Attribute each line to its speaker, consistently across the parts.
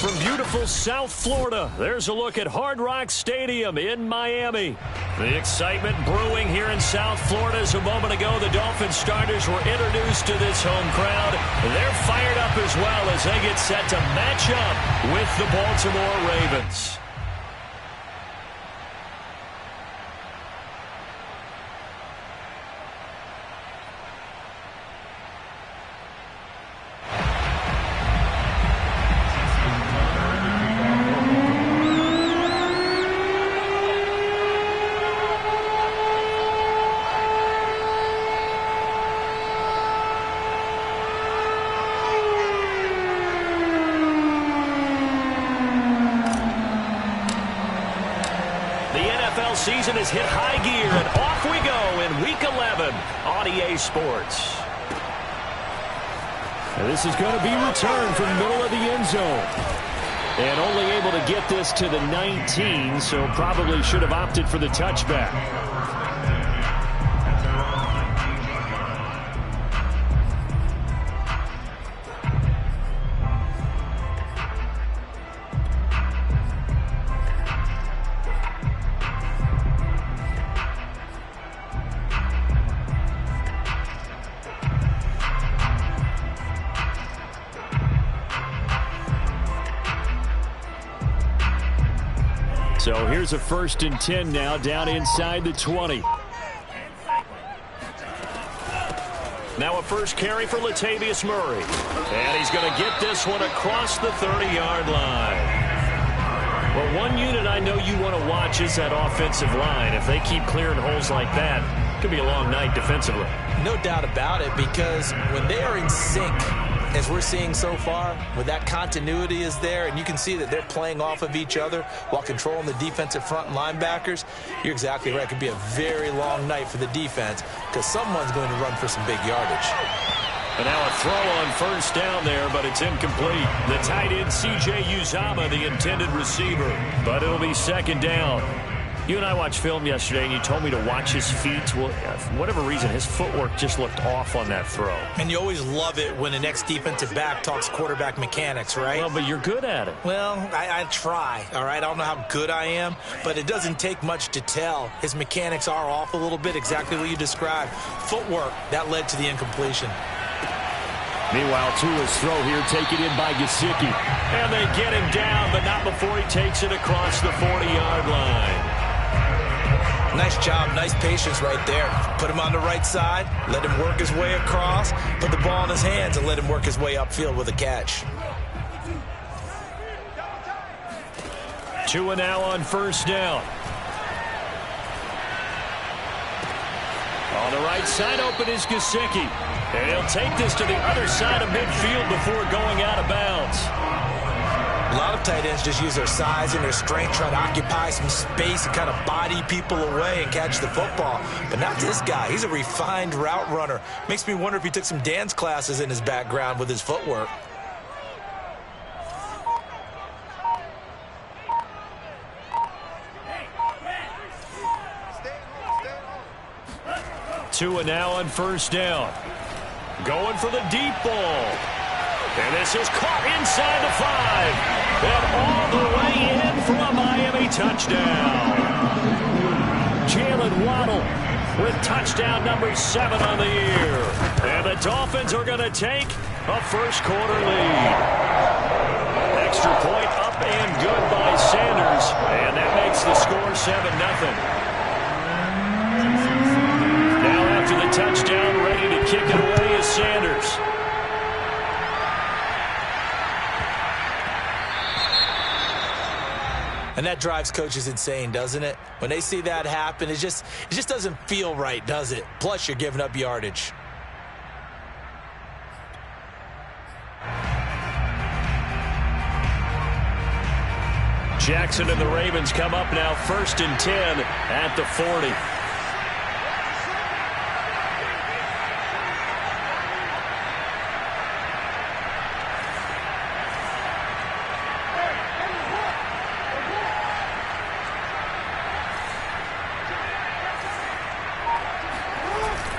Speaker 1: from beautiful South Florida, there's a look at Hard Rock Stadium in Miami. The excitement brewing here in South Florida as a moment ago the Dolphins starters were introduced to this home crowd. They're fired up as well as they get set to match up with the Baltimore Ravens. Season has hit high gear, and off we go in Week 11 on EA Sports. And this is going to be returned from middle of the end zone. And only able to get this to the 19, so probably should have opted for the touchback. So here's a 1st and 10 now down inside the 20. Now a first carry for Latavius Murray. And he's going to get this one across the 30-yard line. Well, one unit I know you want to watch is that offensive line. If they keep clearing holes like that, it could be a long night defensively.
Speaker 2: No doubt about it, because when they are in sync, as we're seeing so far, when that continuity is there and you can see that they're playing off of each other while controlling the defensive front and linebackers, you're exactly right. It could be a very long night for the defense because someone's going to run for some big yardage.
Speaker 1: And now a throw on first down there, but it's incomplete. The tight end, C.J. Uzomah, the intended receiver, but it'll be 2nd down. You and I watched film yesterday, and you told me to watch his feet. Well, for whatever reason, his footwork just looked off on that throw.
Speaker 2: And you always love it when an ex-defensive back talks quarterback mechanics, right?
Speaker 1: Well, but you're good at it.
Speaker 2: Well, I try, all right? I don't know how good I am, but it doesn't take much to tell. His mechanics are off a little bit, exactly what you described. Footwork, that led to the incompletion.
Speaker 1: Meanwhile, Tua's throw here taken in by Gesicki. And they get him down, but not before he takes it across the 40-yard line.
Speaker 2: Nice job, nice patience right there. Put him on the right side, let him work his way across, put the ball in his hands, and let him work his way upfield with a catch.
Speaker 1: Tua now on first down. On the right side, open is Gesicki. And he'll take this to the other side of midfield before going out of bounds.
Speaker 2: A lot of tight ends just use their size and their strength, try to occupy some space and kind of body people away and catch the football. But not this guy. He's a refined route runner. Makes me wonder if he took some dance classes in his background with his footwork.
Speaker 1: Tua now on first down. Going for the deep ball. And this is caught inside the 5. And all the way in for a Miami touchdown. Jalen Waddle with touchdown number 7 on the year. And the Dolphins are going to take a first-quarter lead. Extra point up and good by Sanders. And that makes the score 7-0. Now after the touchdown, ready to kick it away is Sanders.
Speaker 2: And that drives coaches insane, doesn't it? When they see that happen, it just doesn't feel right, does it? Plus, you're giving up yardage.
Speaker 1: Jackson and the Ravens come up now 1st and 10 at the 40.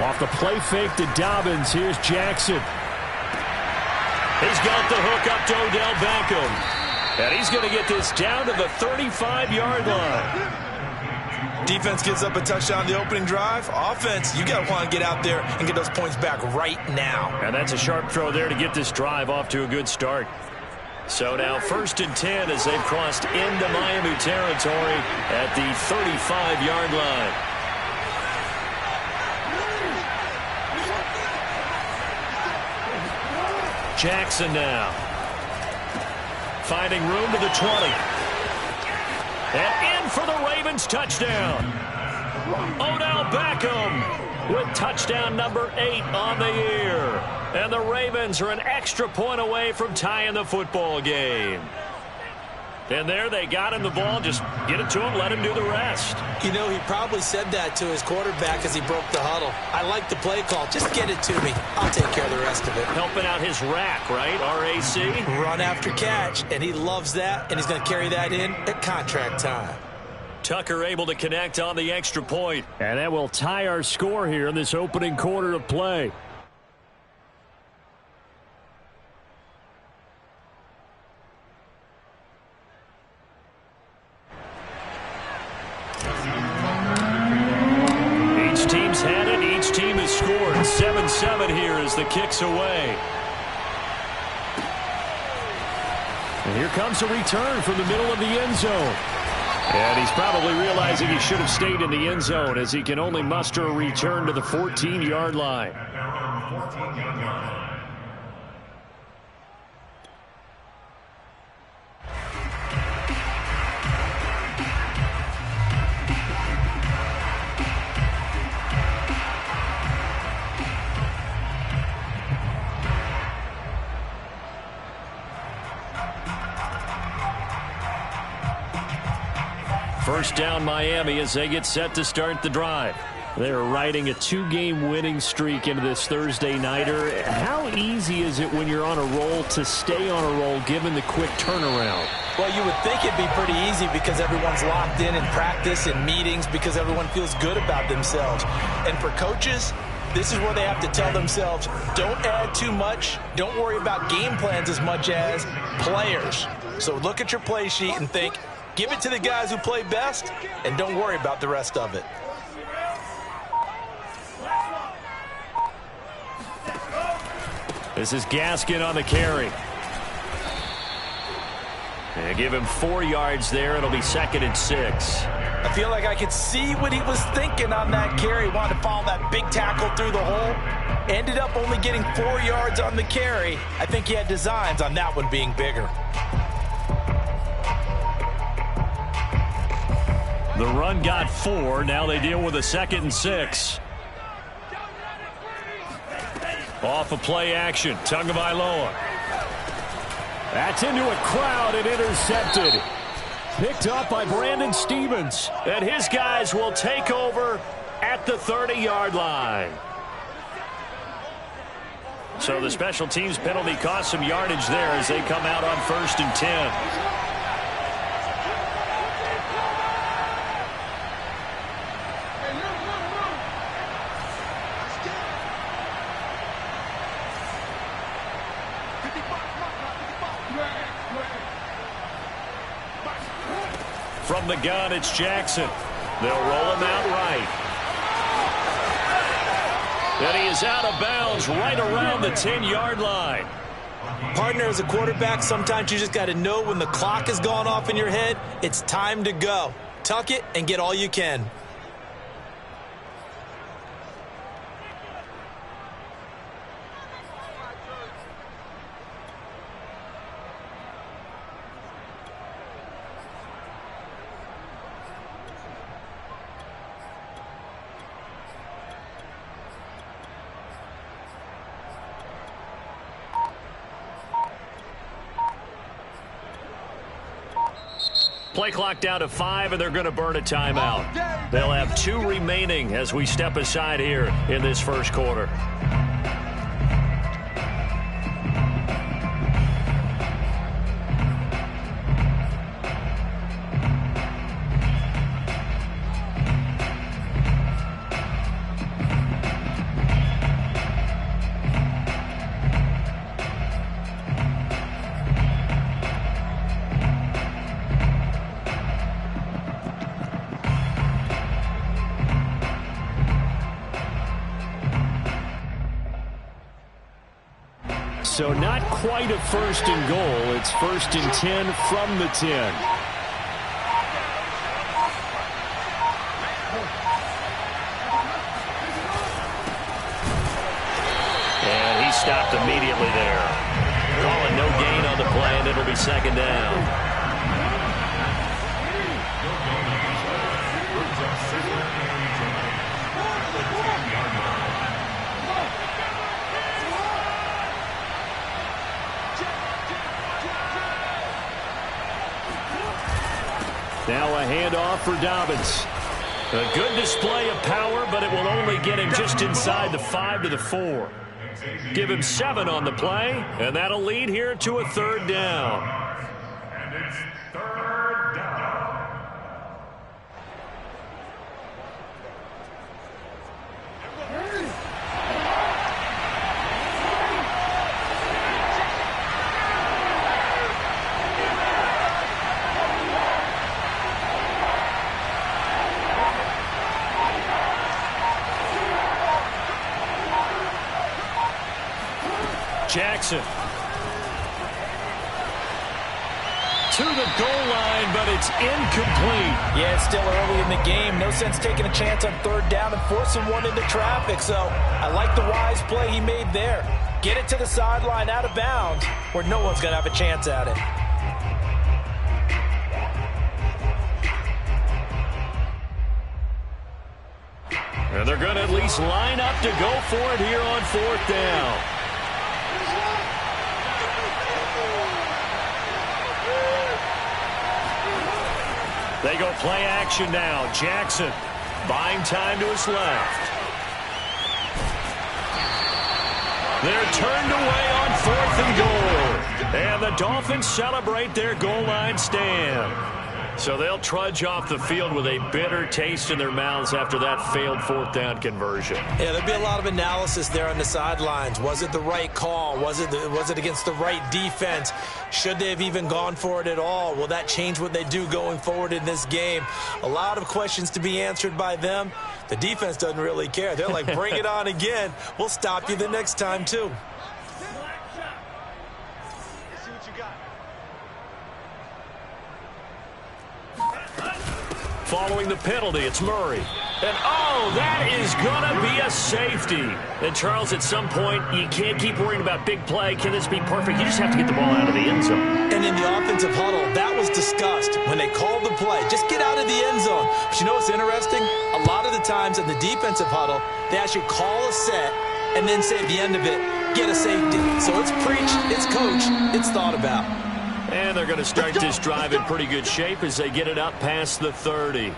Speaker 1: Off the play fake to Dobbins. Here's Jackson. He's got the hook up to Odell Beckham. And he's going to get this down to the 35-yard line.
Speaker 2: Defense gives up a touchdown the opening drive. Offense, you got to want to get out there and get those points back right now.
Speaker 1: And that's a sharp throw there to get this drive off to a good start. So now 1st and 10 as they've crossed into Miami territory at the 35-yard line. Jackson now. Finding room to the 20. And in for the Ravens touchdown. Odell Beckham with touchdown number 8 on the year. And the Ravens are an extra point away from tying the football game. And there they got him the ball. Just get it to him, let him do the rest.
Speaker 2: You know, he probably said that to his quarterback as he broke the huddle. I like the play call. Just get it to me. I'll take care of the rest of it.
Speaker 1: Helping out his rack, right? RAC.
Speaker 2: Run after catch, and he loves that, and he's going to carry that in at contract time.
Speaker 1: Tucker able to connect on the extra point. And that will tie our score here in this opening quarter of play. Each team's had it. Each team has scored. 7-7 here as the kick's away. And here comes a return from the middle of the end zone. And he's probably realizing he should have stayed in the end zone as he can only muster a return to the 14-yard line. First down Miami as they get set to start the drive. They're riding a 2-game winning streak into this Thursday nighter. How easy is it when you're on a roll to stay on a roll given the quick turnaround?
Speaker 2: Well, you would think it'd be pretty easy because everyone's locked in practice and meetings because everyone feels good about themselves. And for coaches, this is where they have to tell themselves, don't add too much. Don't worry about game plans as much as players. So look at your play sheet and think, give it to the guys who play best, and don't worry about the rest of it.
Speaker 1: This is Gaskin on the carry. And give him 4 yards there. It'll be 2nd and 6.
Speaker 2: I feel like I could see what he was thinking on that carry. Wanted to follow that big tackle through the hole. Ended up only getting 4 yards on the carry. I think he had designs on that one being bigger.
Speaker 1: The run got 4. Now they deal with a 2nd and 6. Off of play action. Tagovailoa. That's into a crowd and intercepted. Picked up by Brandon Stephens. And his guys will take over at the 30-yard line. So the special teams penalty cost some yardage there as they come out on 1st and 10. From the gun, it's Jackson. They'll roll him out right. And he is out of bounds right around the 10-yard line.
Speaker 2: Partner, as a quarterback, sometimes you just got to know when the clock has gone off in your head, it's time to go. Tuck it and get all you can.
Speaker 1: Play clock down to 5, and they're going to burn a timeout. They'll have 2 remaining as we step aside here in this first quarter. So not quite a first and goal. It's first and 10 from the 10. And he stopped immediately there. Calling no gain on the play, and it'll be second down. Now a handoff for Dobbins. A good display of power, but it will only get him just inside the 5 to the 4. Give him 7 on the play, and that'll lead here to a third down.
Speaker 3: And it's third down.
Speaker 1: Jackson to the goal line, but it's incomplete.
Speaker 2: Yeah, it's still early in the game. No sense taking a chance on third down and forcing one into traffic. So I like the wise play he made there. Get it to the sideline out of bounds where no one's going to have a chance at it.
Speaker 1: And they're going to at least line up to go for it here on fourth down. They go play action now. Jackson buying time to his left. They're turned away on fourth and goal. And the Dolphins celebrate their goal line stand. So they'll trudge off the field with a bitter taste in their mouths after that failed fourth down conversion.
Speaker 2: Yeah, there'll be a lot of analysis there on the sidelines. Was it the right call? Was it against the right defense? Should they have even gone for it at all? Will that change what they do going forward in this game? A lot of questions to be answered by them. The defense doesn't really care. They're like, bring it on again. We'll stop you the next time, too.
Speaker 1: Following the penalty, it's Murray. And, oh, that is going to be a safety. And, Charles, at some point, you can't keep worrying about big play. Can this be perfect? You just have to get the ball out of the end zone.
Speaker 2: And in the offensive huddle, that was discussed when they called the play. Just get out of the end zone. But you know what's interesting? A lot of the times in the defensive huddle, they actually call a set and then say at the end of it, get a safety. So it's preached, it's coached, it's thought about.
Speaker 1: And they're going to start this drive in pretty good shape as they get it up past the 30.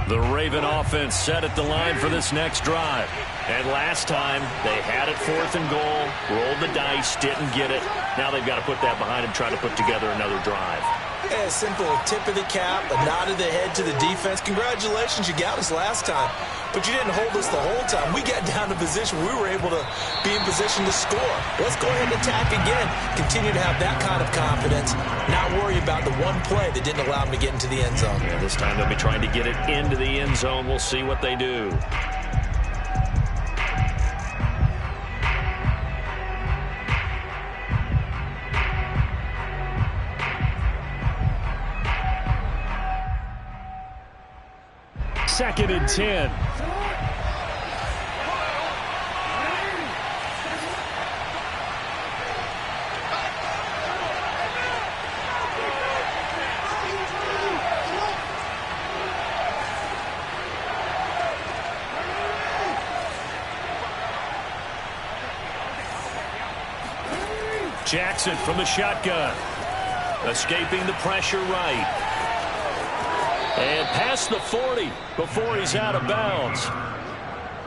Speaker 1: The Raven offense set at the line for this next drive. And last time, they had it fourth and goal, rolled the dice, didn't get it. Now they've got to put that behind them, try to put together another drive.
Speaker 2: Yeah, simple tip of the cap, a nod of the head to the defense. Congratulations, you got us last time. But you didn't hold us the whole time. We got down to position. We were able to be in position to score. Let's go ahead and attack again. Continue to have that kind of confidence. Not worry about the one play that didn't allow them to get into the end zone.
Speaker 1: Yeah, this time they'll be trying to get it into the end zone. We'll see what they do. Second and 10. Jackson from the shotgun. Escaping the pressure right. And past the 40 before he's out of bounds.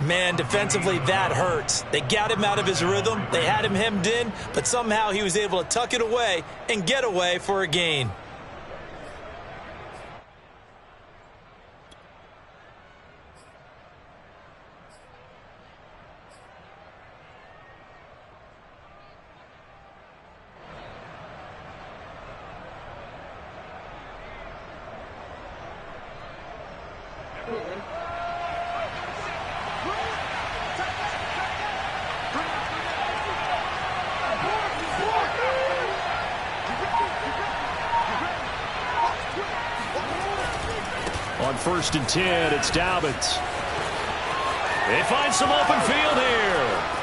Speaker 2: Man, defensively, that hurts. They got him out of his rhythm. They had him hemmed in, but somehow he was able to tuck it away and get away for a gain.
Speaker 1: first and 10. It's Dobbins. They find some open field here.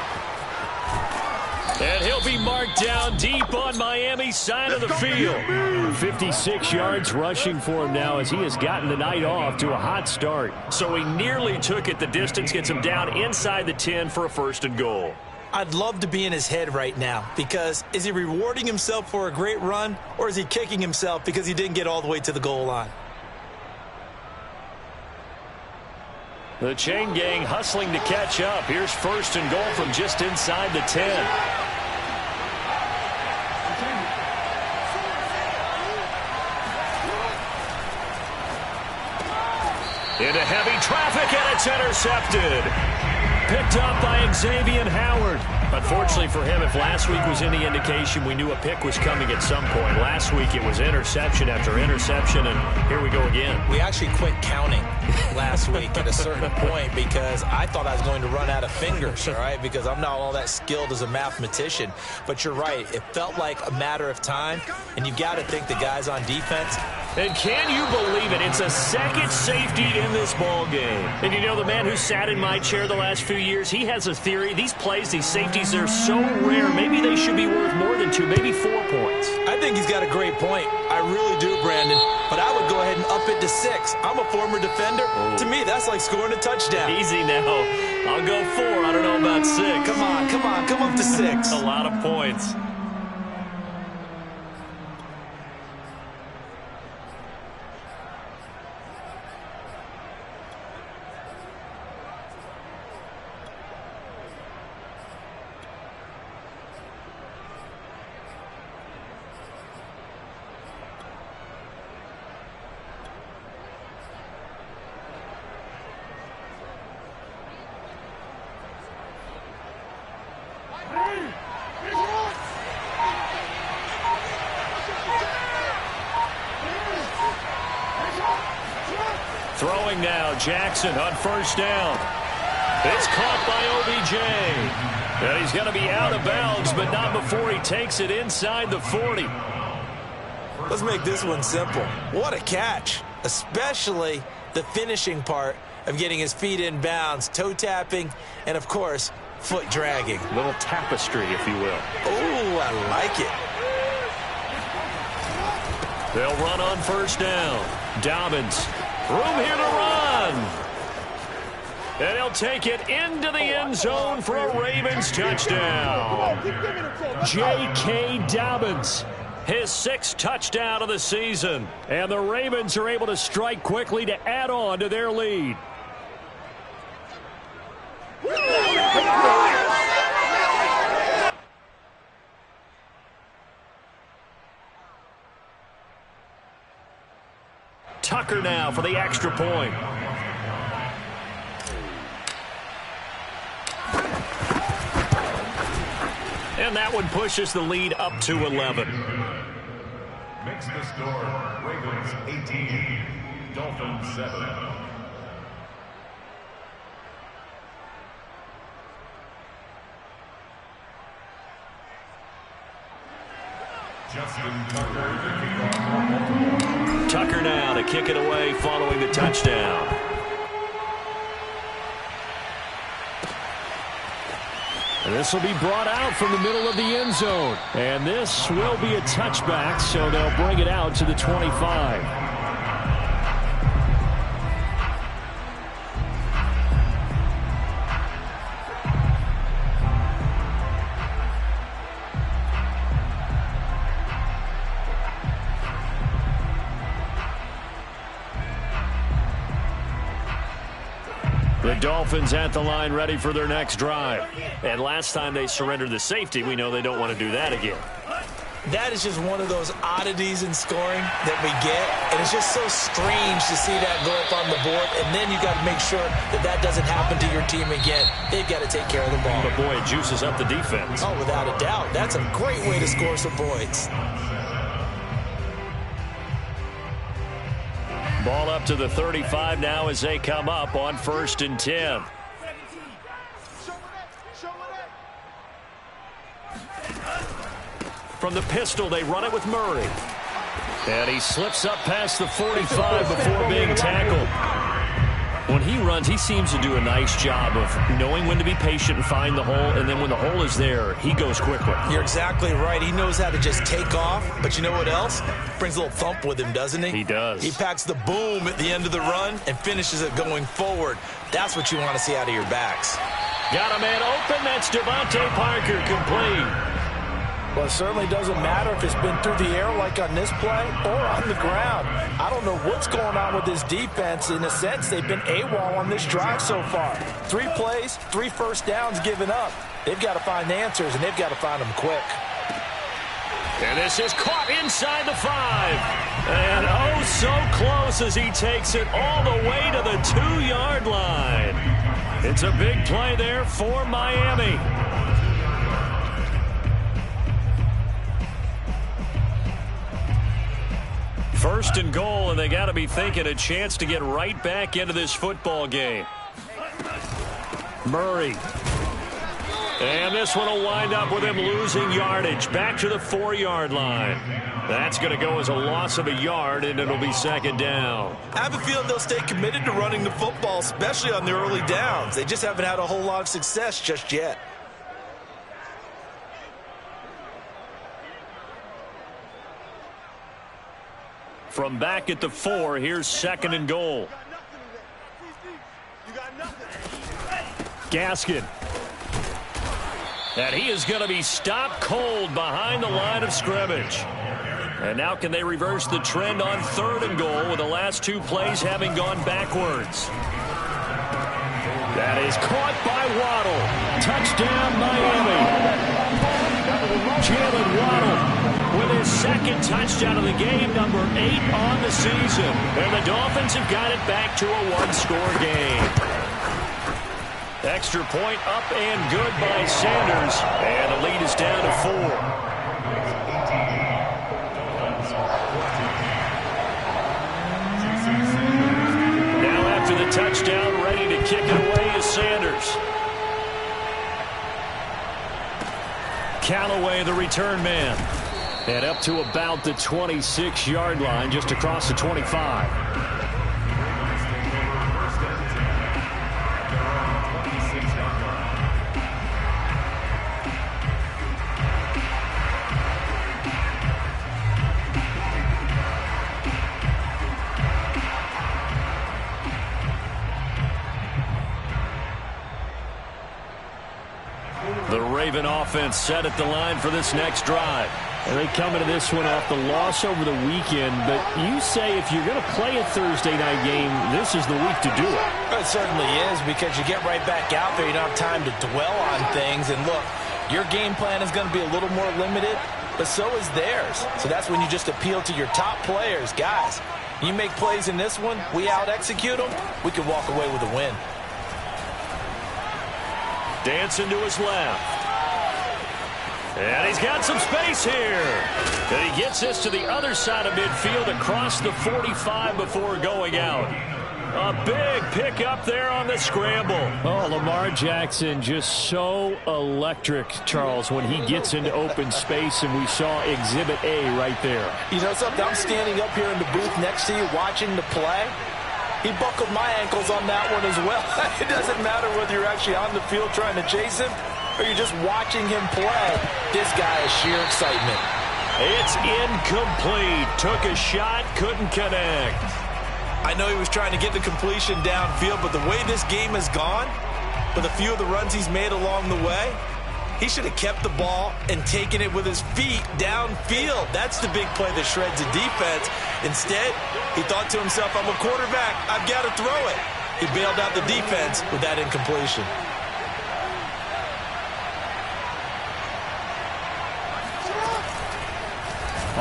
Speaker 1: And he'll be marked down deep on Miami's side of the field. 56 yards rushing for him now as he has gotten the night off to a hot start. So he nearly took it the distance, gets him down inside the 10 for a first and goal.
Speaker 2: I'd love to be in his head right now because is he rewarding himself for a great run or is he kicking himself because he didn't get all the way to the goal line?
Speaker 1: The chain gang hustling to catch up. Here's first and goal from just inside the 10. Into heavy traffic, and it's intercepted. Picked up by Xavier Howard. Unfortunately for him, if last week was any indication, we knew a pick was coming at some point. Last week it was interception after interception, and here we go again.
Speaker 2: We actually quit counting last week at a certain point because I thought I was going to run out of fingers, all right, because I'm not all that skilled as a mathematician. But you're right. It felt like a matter of time, and you got to think the guys on defense.
Speaker 1: And can you believe it? It's a second safety in this ball game. And you know, the man who sat in my chair the last few years, he has a theory. These plays, these safeties, they're so rare. Maybe they should be worth more than 2, maybe 4 points.
Speaker 2: I think he's got a great point. I really do, Brandon. But I would go ahead and up it to 6. I'm a former defender. Oh. To me, that's like scoring a touchdown.
Speaker 1: Easy now. I'll go 4. I don't know about 6.
Speaker 2: Come on. Come up to 6.
Speaker 1: A lot of points. Throwing now, Jackson on first down. It's caught by OBJ. And he's going to be out of bounds, but not before he takes it inside the 40.
Speaker 2: Let's make this one simple. What a catch, especially the finishing part of getting his feet in bounds, toe tapping, and, of course, foot dragging.
Speaker 1: A little tapestry, if you will.
Speaker 2: Oh, I like it.
Speaker 1: They'll run on first down. Dobbins. Room here to run. And he'll take it into the end zone for a Ravens touchdown. J.K. Dobbins, his 6th touchdown of the season. And the Ravens are able to strike quickly to add on to their lead. Tucker now for the extra point. And that one pushes the lead up to 11.
Speaker 3: Makes the score Ravens 18, Dolphins 7. Justin Tucker, the kickoff.
Speaker 1: Tucker now to kick it away following the touchdown. And this will be brought out from the middle of the end zone. And this will be a touchback, so they'll bring it out to the 25. The Dolphins at the line ready for their next drive. And last time they surrendered the safety, we know they don't want to do that again.
Speaker 2: That is just one of those oddities in scoring that we get. And it's just so strange to see that go up on the board. And then you got to make sure that that doesn't happen to your team again. They've got to take care of the ball.
Speaker 1: But boy, it juices up the defense.
Speaker 2: Oh, without a doubt. That's a great way to score some points.
Speaker 1: Ball up to the 35 now as they come up on 1st and 10. From the pistol, they run it with Murray. And he slips up past the 45 before being tackled. When he runs, he seems to do a nice job of knowing when to be patient and find the hole, and then when the hole is there, he goes quickly.
Speaker 2: You're exactly right. He knows how to just take off, but you know what else? Brings a little thump with him, doesn't he?
Speaker 1: He does.
Speaker 2: He packs the boom at the end of the run and finishes it going forward. That's what you want to see out of your backs.
Speaker 1: Got a man open. That's Devontae Parker, complete.
Speaker 4: Well, it certainly doesn't matter if it's been through the air like on this play or on the ground. I don't know what's going on with this defense. In a sense, they've been AWOL on this drive so far. 3 plays, 3 first downs given up. They've got to find answers, and they've got to find them quick.
Speaker 1: And this is caught inside the 5. And oh, so close as he takes it all the way to the 2-yard line. It's a big play there for Miami. First and goal, and they got to be thinking a chance to get right back into this football game. Murray. And this one will wind up with him losing yardage. Back to the 4-yard line. That's going to go as a loss of a yard, and it'll be second down.
Speaker 2: I have a feeling they'll stay committed to running the football, especially on the early downs. They just haven't had a whole lot of success just yet.
Speaker 1: From back at the 4, here's second and goal. Gaskin. And he is going to be stopped cold behind the line of scrimmage. And now can they reverse the trend on third and goal with the last 2 plays having gone backwards? That is caught by Waddle. Touchdown, Miami. Jalen Waddle with his second touchdown of the game, number 8 on the season. And the Dolphins have got it back to a 1-score game. Extra point up and good by Sanders. And the lead is down to 4. Now after the touchdown, ready to kick it away is Sanders. Callaway, the return man. And up to about the 26-yard line, just across the 25. The Raven offense set at the line for this next drive. And they come into this one off the loss over the weekend, but you say if you're going to play a Thursday night game, this is the week to do it.
Speaker 4: It certainly is, because you get right back out there. You don't have time to dwell on things. And look, your game plan is going to be a little more limited, but so is theirs. So that's when you just appeal to your top players. Guys, you make plays in this one, we out-execute them, we can walk away with a win.
Speaker 1: Dancing to his left. And he's got some space here. And he gets this to the other side of midfield across the 45 before going out. A big pickup there on the scramble. Oh, Lamar Jackson just so electric, Charles, when he gets into open space, and we saw Exhibit A right there.
Speaker 4: You know something? I'm standing up here in the booth next to you watching the play. He buckled my ankles on that one as well. It doesn't matter whether you're actually on the field trying to chase him or you're just watching him play. This guy is sheer excitement.
Speaker 1: It's incomplete. Took a shot, couldn't connect.
Speaker 2: I know he was trying to get the completion downfield, but the way this game has gone, with a few of the runs he's made along the way, he should have kept the ball and taken it with his feet downfield. That's the big play that shreds a defense. Instead, he thought to himself, I'm a quarterback, I've got to throw it. He bailed out the defense with that incompletion.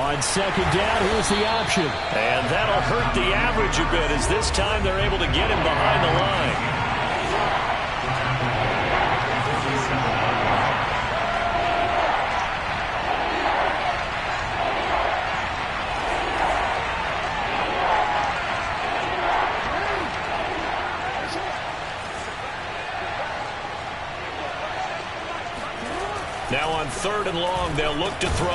Speaker 1: On second down, here's the option. And that'll hurt the average a bit, as this time they're able to get him behind the line. Now on third and long, they'll look to throw.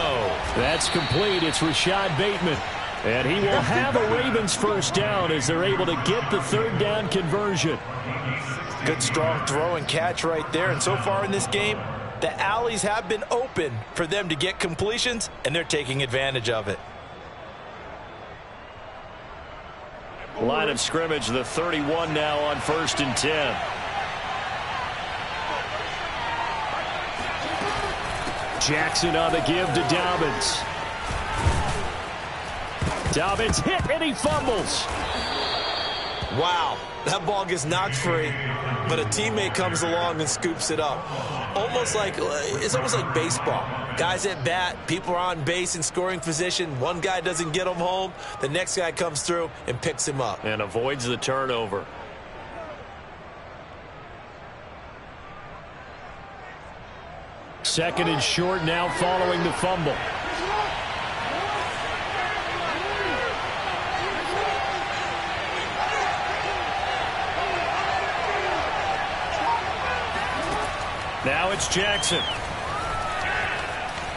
Speaker 1: That's complete. It's Rashad Bateman. And he will have a Ravens first down as they're able to get the third down conversion.
Speaker 4: Good, strong throw and catch right there. And so far in this game, the alleys have been open for them to get completions, and they're taking advantage of it.
Speaker 1: Line of scrimmage, the 31 now on 1st and 10. Jackson on the give to Dobbins. Dobbins hit and he fumbles.
Speaker 2: Wow, that ball gets knocked free, but a teammate comes along and scoops it up. It's almost like baseball. Guys at bat, people are on base in scoring position. One guy doesn't get him home. The next guy comes through and picks him up.
Speaker 1: And avoids the turnover. Second and short now following the fumble. Now it's Jackson.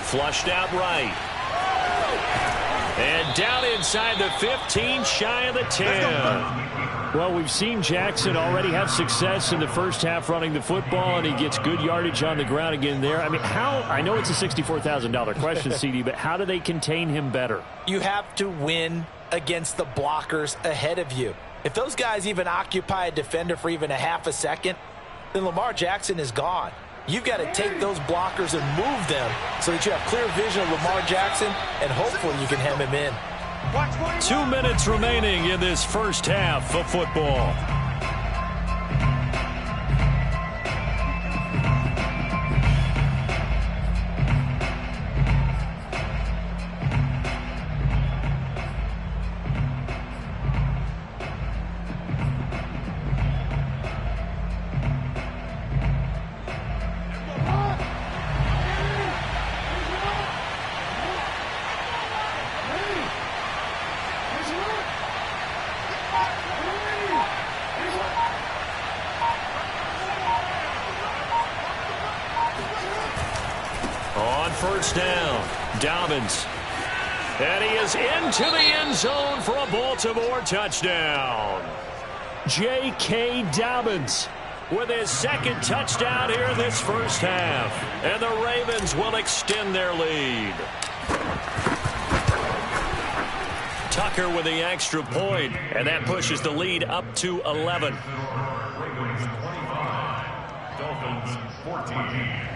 Speaker 1: Flushed out right. And down inside the 15, shy of the 10. Well, we've seen Jackson already have success in the first half running the football, and he gets good yardage on the ground again there. I mean, I know it's a $64,000 question, CD, but how do they contain him better?
Speaker 4: You have to win against the blockers ahead of you. If those guys even occupy a defender for even a half a second, then Lamar Jackson is gone. You've got to take those blockers and move them so that you have clear vision of Lamar Jackson, and hopefully you can hem him in.
Speaker 1: 2 minutes remaining in this first half of football. First down, Dobbins. And he is into the end zone for a Baltimore touchdown. J.K. Dobbins with his second touchdown here in this first half. And the Ravens will extend their lead. Tucker with the extra point, and that pushes the lead up to 11.
Speaker 3: Ravens 25, Dolphins 14.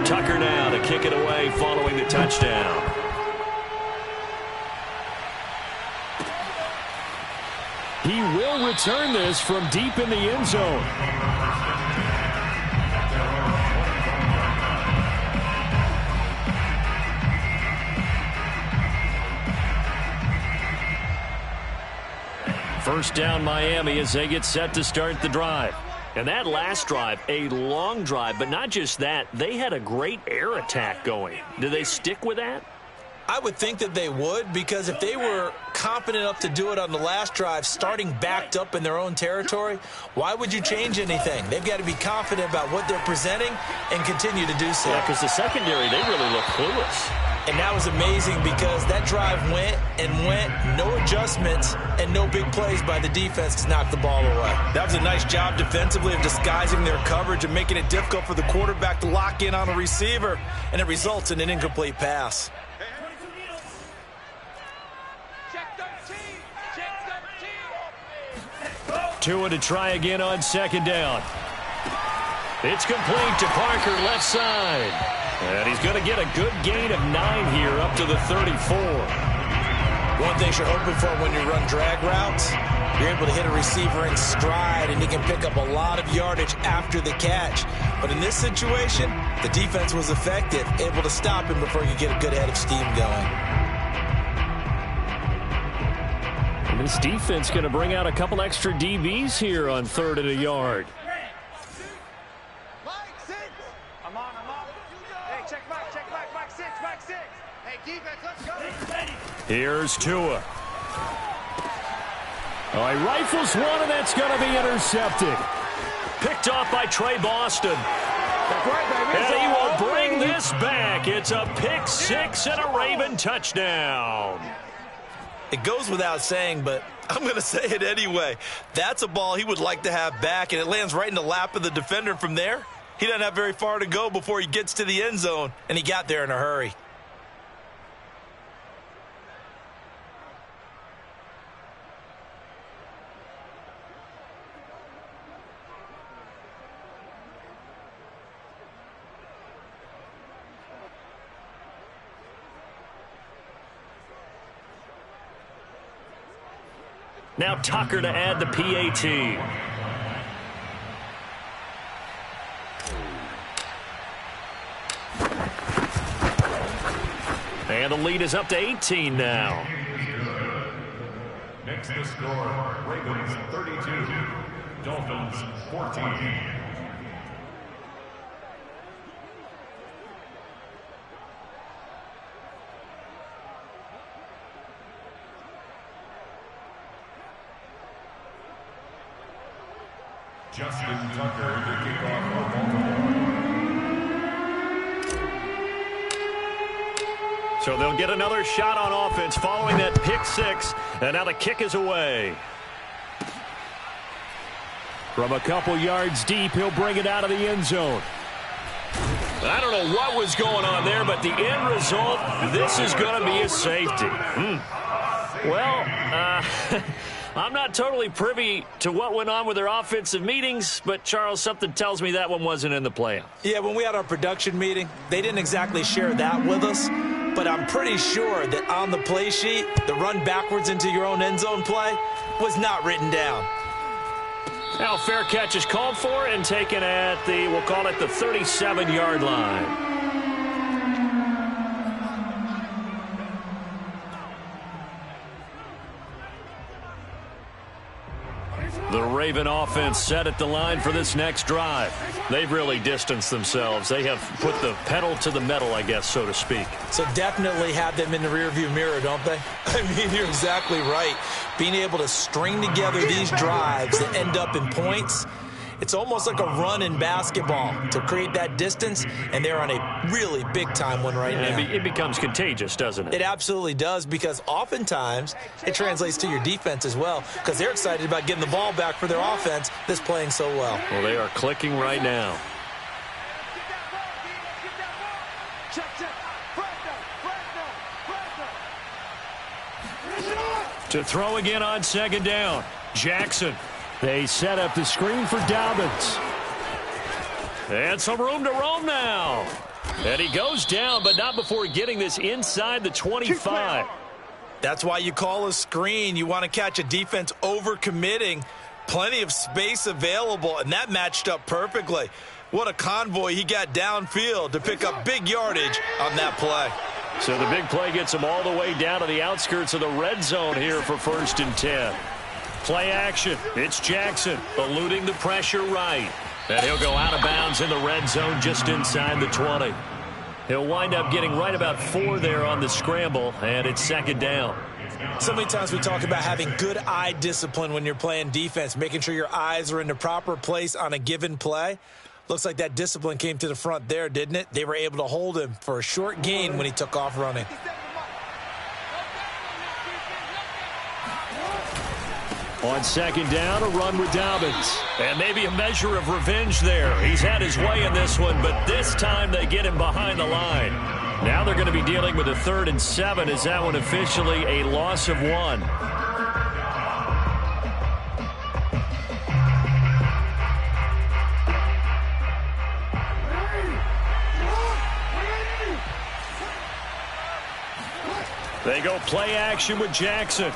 Speaker 1: Tucker now to kick it away following the touchdown. He will return this from deep in the end zone. First down Miami as they get set to start the drive. And that last drive, a long drive, but not just that. They had a great air attack going. Do they stick with that?
Speaker 2: I would think that they would, because if they were competent enough to do it on the last drive, starting backed up in their own territory, why would you change anything? They've got to be confident about what they're presenting and continue to do so.
Speaker 1: Yeah, because the secondary, they really look clueless.
Speaker 2: And that was amazing because that drive went and went, no adjustments and no big plays by the defense to knock the ball away. That was a nice job defensively of disguising their coverage and making it difficult for the quarterback to lock in on a receiver, and it results in an incomplete pass.
Speaker 1: Tua to try again on second down. It's complete to Parker left side. And he's going to get a good gain of 9 here up to the 34.
Speaker 2: One thing you're hoping for when you run drag routes, you're able to hit a receiver in stride and he can pick up a lot of yardage after the catch. But in this situation, the defense was effective, able to stop him before you get a good head of steam going.
Speaker 1: And this defense going to bring out a couple extra DBs here on 3rd and a yard. Here's Tua. Oh, he rifles one, and that's going to be intercepted. Picked off by Trey Boston. And he will bring this back. It's a pick six and a Raven touchdown.
Speaker 2: It goes without saying, but I'm going to say it anyway. That's a ball he would like to have back, and it lands right in the lap of the defender from there. He doesn't have very far to go before he gets to the end zone, and he got there in a hurry.
Speaker 1: Now Tucker to add the PAT. And the lead is up to 18 now.
Speaker 3: Next to score, Ravens 32, Dolphins 14. Justin Tucker to kick off for Baltimore.
Speaker 1: So they'll get another shot on offense following that pick six, and now the kick is away. From a couple yards deep, he'll bring it out of the end zone. I don't know what was going on there, but the end result, this is going to be a safety. Well, I'm not totally privy to what went on with their offensive meetings, but, Charles, something tells me that one wasn't in the plan.
Speaker 2: Yeah, when we had our production meeting, they didn't exactly share that with us, but I'm pretty sure that on the play sheet, the run backwards into your own end zone play was not written down.
Speaker 1: Now, fair catch is called for and taken at the, we'll call it the 37-yard line. The Raven offense set at the line for this next drive. They've really distanced themselves. They have put the pedal to the metal, I guess, so to speak.
Speaker 2: So definitely have them in the rearview mirror, don't they? I mean, you're exactly right. Being able to string together these drives that end up in points, it's almost like a run in basketball to create that distance, and they're on a really big-time one right now.
Speaker 1: It becomes contagious, doesn't it?
Speaker 2: It absolutely does, because oftentimes it translates to your defense as well, because they're excited about getting the ball back for their offense that's playing so well.
Speaker 1: Well, they are clicking right now. To throw again on second down. Jackson. They set up the screen for Dobbins. And some room to roam now. And he goes down, but not before getting this inside the 25.
Speaker 2: That's why you call a screen. You want to catch a defense overcommitting. Plenty of space available, and that matched up perfectly. What a convoy he got downfield to pick up big yardage on that play.
Speaker 1: So the big play gets him all the way down to the outskirts of the red zone here for 1st and 10. Play action. It's Jackson eluding the pressure right. And he'll go out of bounds in the red zone just inside the 20. He'll wind up getting right about 4 there on the scramble, and it's second down.
Speaker 2: So many times we talk about having good eye discipline when you're playing defense, making sure your eyes are in the proper place on a given play. Looks like that discipline came to the front there, didn't it? They were able to hold him for a short gain when he took off running.
Speaker 1: On second down, a run with Dobbins. And maybe a measure of revenge there. He's had his way in this one, but this time they get him behind the line. Now they're going to be dealing with a 3rd and 7. Is that one officially a loss of 1? They go play action with Jackson.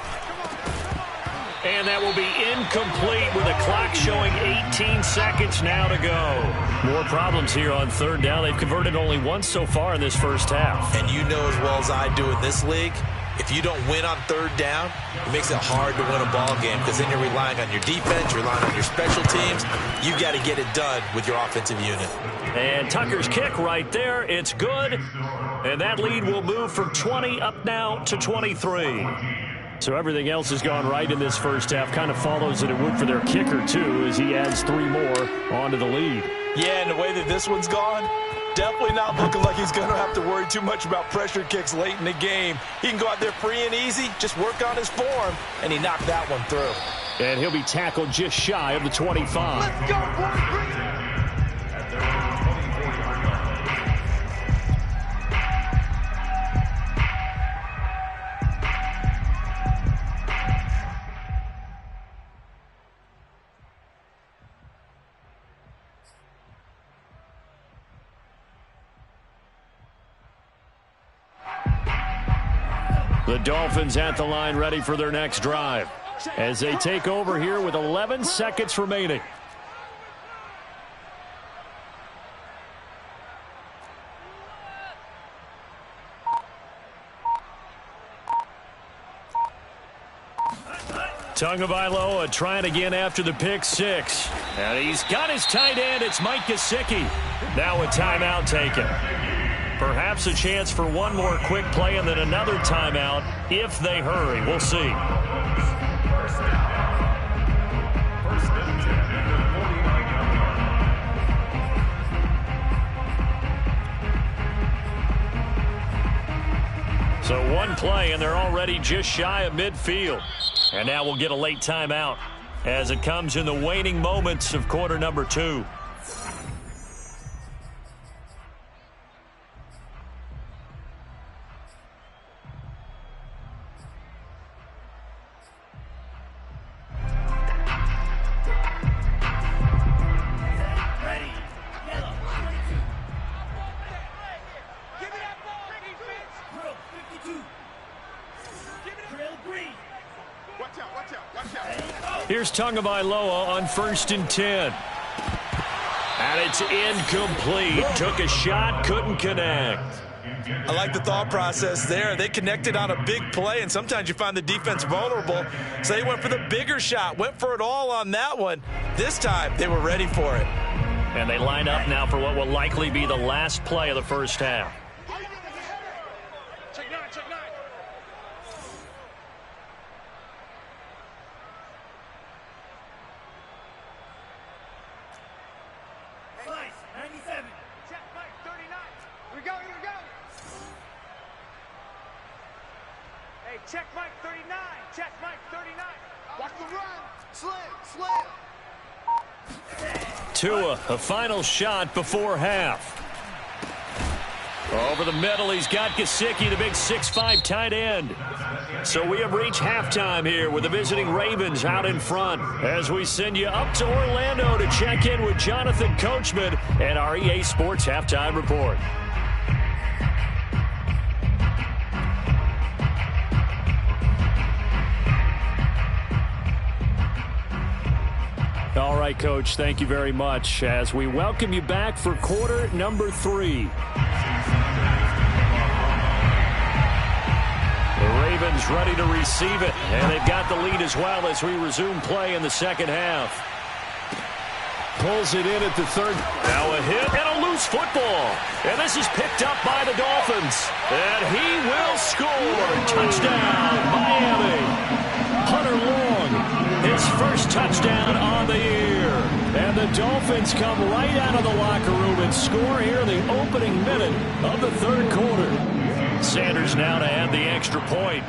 Speaker 1: And that will be incomplete with a clock showing 18 seconds now to go. More problems here on 3rd down. They've converted only once so far in this first half.
Speaker 2: And you know as well as I do in this league, if you don't win on 3rd down, it makes it hard to win a ball game, because then you're relying on your defense, you're relying on your special teams. You got to get it done with your offensive unit.
Speaker 1: And Tucker's kick right there. It's good. And that lead will move from 20 up now to 23. So everything else has gone right in this first half. Kind of follows that it would for their kicker, too, as he adds 3 more onto the lead.
Speaker 4: Yeah, and the way that this one's gone, definitely not looking like he's going to have to worry too much about pressure kicks late in the game. He can go out there free and easy, just work on his form, and he knocked that one through.
Speaker 1: And he'll be tackled just shy of the 25.
Speaker 3: Let's go, boys. At their own 24-yard line.
Speaker 1: The Dolphins at the line ready for their next drive as they take over here with 11 seconds remaining. Tagovailoa trying again after the pick six. And he's got his tight end. It's Mike Gesicki. Now a timeout taken. Perhaps a chance for one more quick play and then another timeout if they hurry. We'll see.
Speaker 3: First and 10 at the 49-yard line.
Speaker 1: So one play, and they're already just shy of midfield. And now we'll get a late timeout as it comes in the waning moments of quarter number 2. Here's Tagovailoa on 1st and 10. And it's incomplete. Took a shot, couldn't connect.
Speaker 4: I like the thought process there. They connected on a big play, and sometimes you find the defense vulnerable. So they went for the bigger shot, went for it all on that one. This time, they were ready for it.
Speaker 1: And they line up now for what will likely be the last play of the first half.
Speaker 5: Check Mike 39. Check Mike 39. Watch the run. Slam.
Speaker 1: Tua, a final shot before half. Over the middle, he's got Gesicki, the big 6'5" tight end. So we have reached halftime here with the visiting Ravens out in front as we send you up to Orlando to check in with Jonathan Coachman and our EA Sports Halftime Report. All right, Coach, thank you very much as we welcome you back for quarter number 3. The Ravens ready to receive it, and they've got the lead as well as we resume play in the second half. Pulls it in at the 3rd. Now a hit and a loose football. And this is picked up by the Dolphins. And he will score. Touchdown, Miami. Hunter Long, his first touchdown on the year. And the Dolphins come right out of the locker room and score here in the opening minute of the 3rd quarter. Sanders now to add the extra point.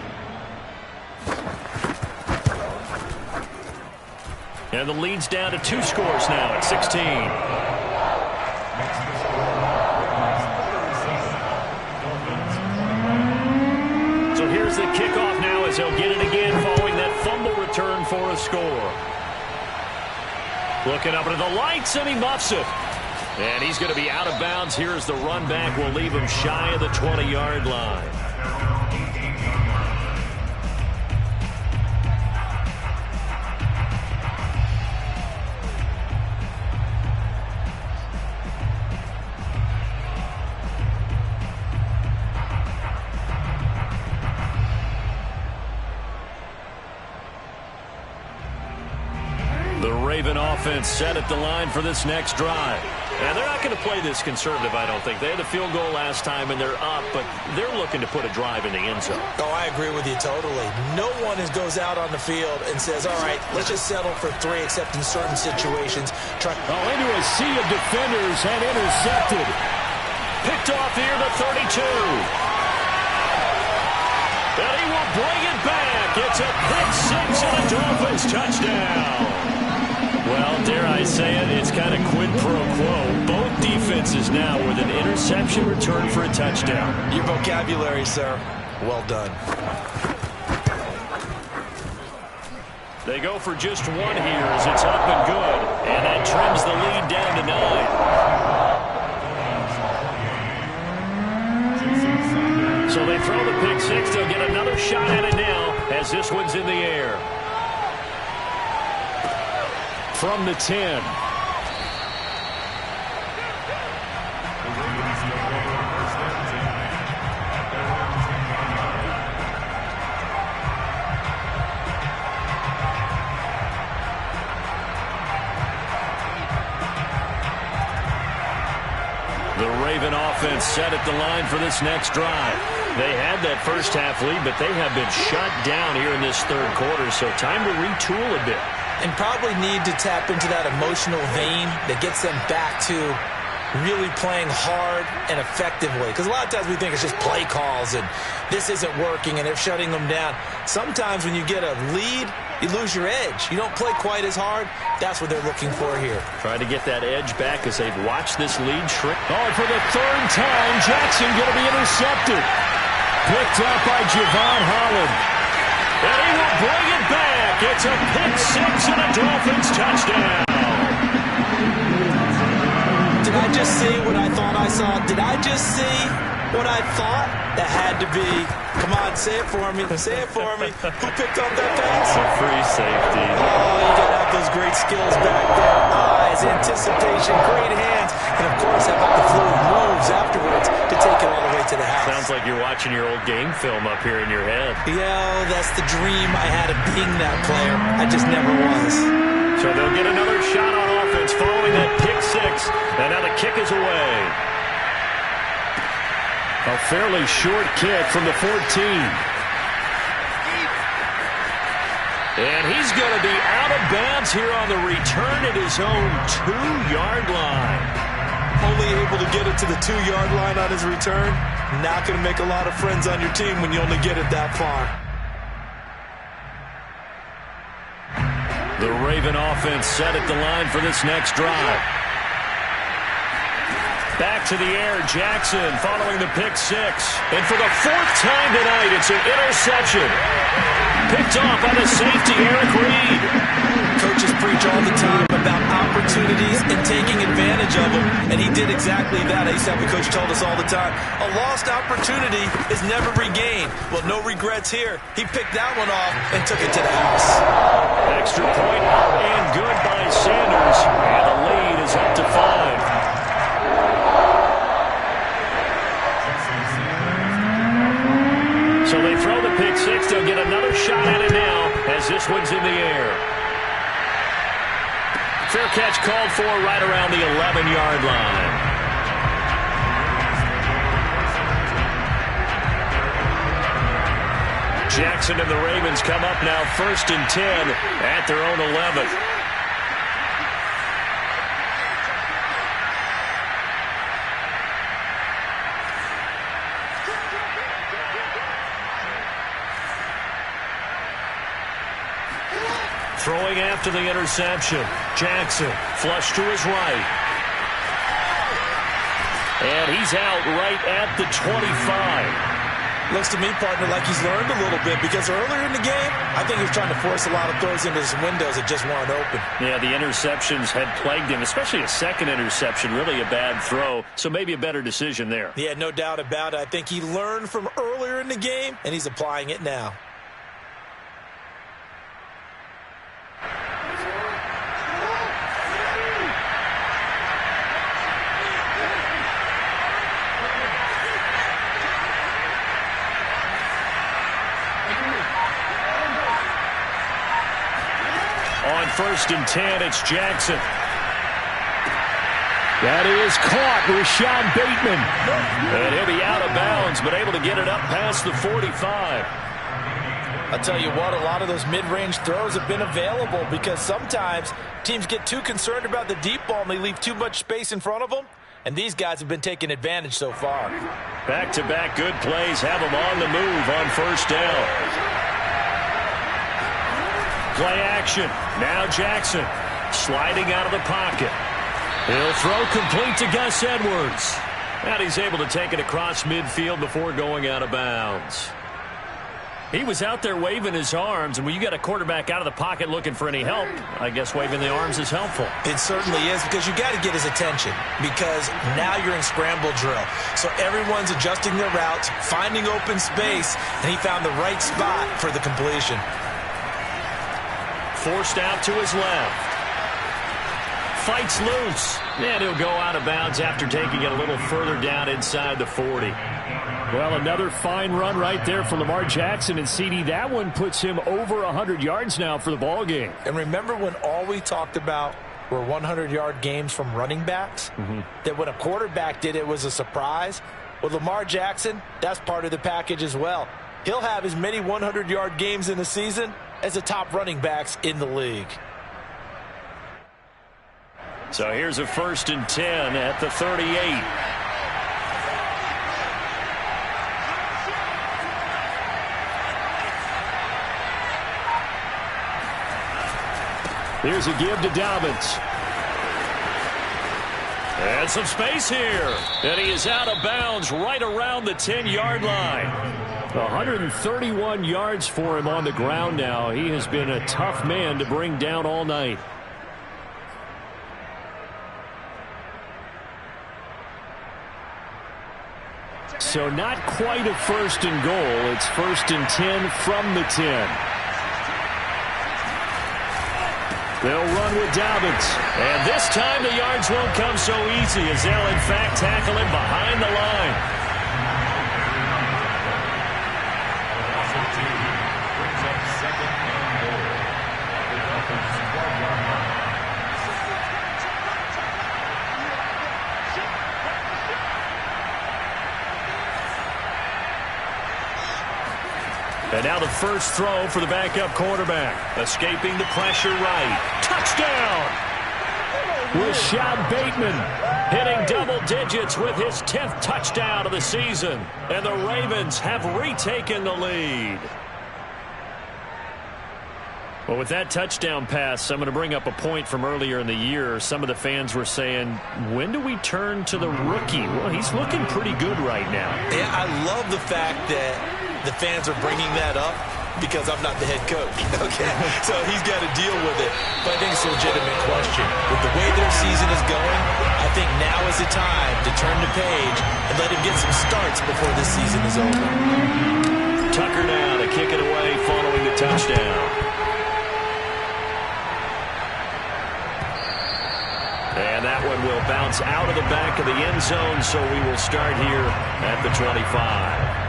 Speaker 1: And the lead's down to 2 scores now at 16. So here's the kickoff now as they'll get it again following that fumble return for a score. Looking up into the lights, and he muffs it. And he's going to be out of bounds. Here's the run back. We'll leave him shy of the 20-yard line. Raven offense set at the line for this next drive. And they're not going to play this conservative, I don't think. They had the field goal last time, and they're up, but they're looking to put a drive in the end zone.
Speaker 2: Oh, I agree with you totally. No one goes out on the field and says, all right, let's just settle for 3, except in certain situations.
Speaker 6: Into a sea of defenders and intercepted.
Speaker 1: Picked off here to 32. And he will bring it back. It's a pick 6 and a Dolphins touchdown. Well, dare I say it, it's kind of quid pro quo. Both defenses now with an interception return for a touchdown.
Speaker 2: Your vocabulary, sir. Well done.
Speaker 1: They go for just one here as it's up and good. And that trims the lead down to 9. So they throw the pick 6. They'll get another shot at it now as this one's in the air. From the 10. The Raven offense set at the line for this next drive. They had that first half lead, but they have been shut down here in this third quarter, so time to retool a bit.
Speaker 2: And probably need to tap into that emotional vein that gets them back to really playing hard and effectively. Because a lot of times we think it's just play calls and this isn't working and they're shutting them down. Sometimes when you get a lead, you lose your edge. You don't play quite as hard. That's what they're looking for here.
Speaker 1: Trying to get that edge back as they've watched this lead shrink.
Speaker 6: Oh, and for the third time, Jackson going to be intercepted. Picked up by Javon Holland.
Speaker 1: And he will bring it back. It's a pick 6 and a Dolphins touchdown.
Speaker 2: Did I just see what I thought I saw? Did I just see what I thought? That had to be. Come on, say it for me. Say it for me. Who picked up that pass?
Speaker 1: A free safety.
Speaker 2: Oh, you got to have those great skills back there. Eyes, anticipation, great hands. And, of course, how about the fluid moves afterwards to take it all the way to the house.
Speaker 1: Sounds like you're watching your old game film up here in your head.
Speaker 2: Yeah, that's the dream I had of being that player. I just never was.
Speaker 1: So they'll get another shot on offense following that pick 6. And now the kick is away.
Speaker 6: A fairly short kick from the 14.
Speaker 1: And he's going to be out of bounds here on the return at his own 2-yard line.
Speaker 2: Only able to get it to the 2-yard line on his return. Not going to make a lot of friends on your team when you only get it that far.
Speaker 1: The Raven offense set at the line for this next drive. Back to the air, Jackson following the pick 6. And for the 4th time tonight, it's an interception. Picked off by the safety, Eric Reed.
Speaker 2: Coaches preach all the time about opportunities and taking advantage of them, and he did exactly that. I used to have a coach told us all the time, a lost opportunity is never regained. Well, no regrets here. He picked that one off and took it to the house.
Speaker 1: Extra point and good by Sanders. And the lead is up to 5. So they throw the pick 6. They'll get another shot at it now as this one's in the air. Fair catch called for right around the 11-yard line. Jackson and the Ravens come up now 1st and 10 at their own 11. Throwing after the interception. Jackson flush to his right. And he's out right at the 25.
Speaker 2: Looks to me, partner, like he's learned a little bit because earlier in the game, I think he was trying to force a lot of throws into his windows that just weren't open.
Speaker 1: Yeah, the interceptions had plagued him, especially a second interception, really a bad throw. So maybe a better decision there.
Speaker 2: Yeah, no doubt about it. I think he learned from earlier in the game, and he's applying it now.
Speaker 1: 1st and 10. It's Jackson.
Speaker 6: That is caught. Rashad Bateman.
Speaker 1: And he'll be out of bounds, but able to get it up past the 45.
Speaker 4: I'll tell you what, a lot of those mid-range throws have been available because sometimes teams get too concerned about the deep ball and they leave too much space in front of them. And these guys have been taking advantage so far.
Speaker 1: Back-to-back good plays have them on the move on 1st down. Play action. Now Jackson sliding out of the pocket. He'll throw complete to Gus Edwards. And he's able to take it across midfield before going out of bounds. He was out there waving his arms, and when you got a quarterback out of the pocket looking for any help, I guess waving the arms is helpful.
Speaker 2: It certainly is, because you got to get his attention, because now you're in scramble drill. So everyone's adjusting their routes, finding open space, and he found the right spot for the completion.
Speaker 1: Forced out to his left. Fights loose, and he'll go out of bounds after taking it a little further down inside the 40.
Speaker 6: Well, another fine run right there for Lamar Jackson, and CD, that one puts him over 100 yards now for the ball game.
Speaker 2: And remember when all we talked about were 100-yard games from running backs? That when a quarterback did it was a surprise? With Lamar Jackson, that's part of the package as well. He'll have as many 100-yard games in a season as the top running backs in the league.
Speaker 1: So here's a 1st and 10 at the 38.
Speaker 6: Here's a give to Dobbins.
Speaker 1: And some space here. And he is out of bounds right around the 10-yard line.
Speaker 6: 131 yards for him on the ground now. He has been a tough man to bring down all night. So not quite a 1st and goal. It's 1st and 10 from the 10. They'll run with Dobbins.
Speaker 1: And this time the yards won't come so easy as they'll in fact tackle him behind the line. And now the first throw for the backup quarterback. Escaping the pressure right. Touchdown!
Speaker 6: Rashad Bateman
Speaker 1: hitting double digits with his 10th touchdown of the season. And the Ravens have retaken the lead. Well, with that touchdown pass, I'm going to bring up a point from earlier in the year. Some of the fans were saying, when do we turn to the rookie? Well, he's looking pretty good right now.
Speaker 2: Yeah, I love the fact that the fans are bringing that up because I'm not the head coach. Okay, so he's got to deal with it. But I think it's a legitimate question. With the way their season is going, I think now is the time to turn the page and let him get some starts before this season is over.
Speaker 1: Tucker now to kick it away following the touchdown. And that one will bounce out of the back of the end zone, so we will start here at the 25.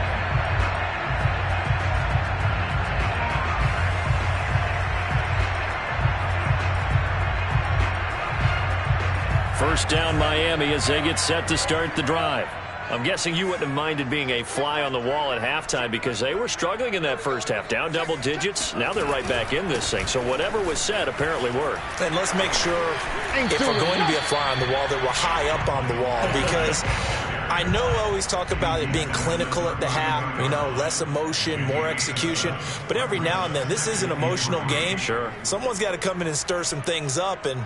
Speaker 1: First down Miami as they get set to start the drive. I'm guessing you wouldn't have minded being a fly on the wall at halftime because they were struggling in that first half. Down double digits. Now they're right back in this thing. So whatever was said apparently worked.
Speaker 2: And let's make sure if we're going to be a fly on the wall that we're high up on the wall, because I know I always talk about it being clinical at the half, you know, less emotion, more execution. But every now and then, this is an emotional game.
Speaker 1: Sure.
Speaker 2: Someone's got to come in and stir some things up, and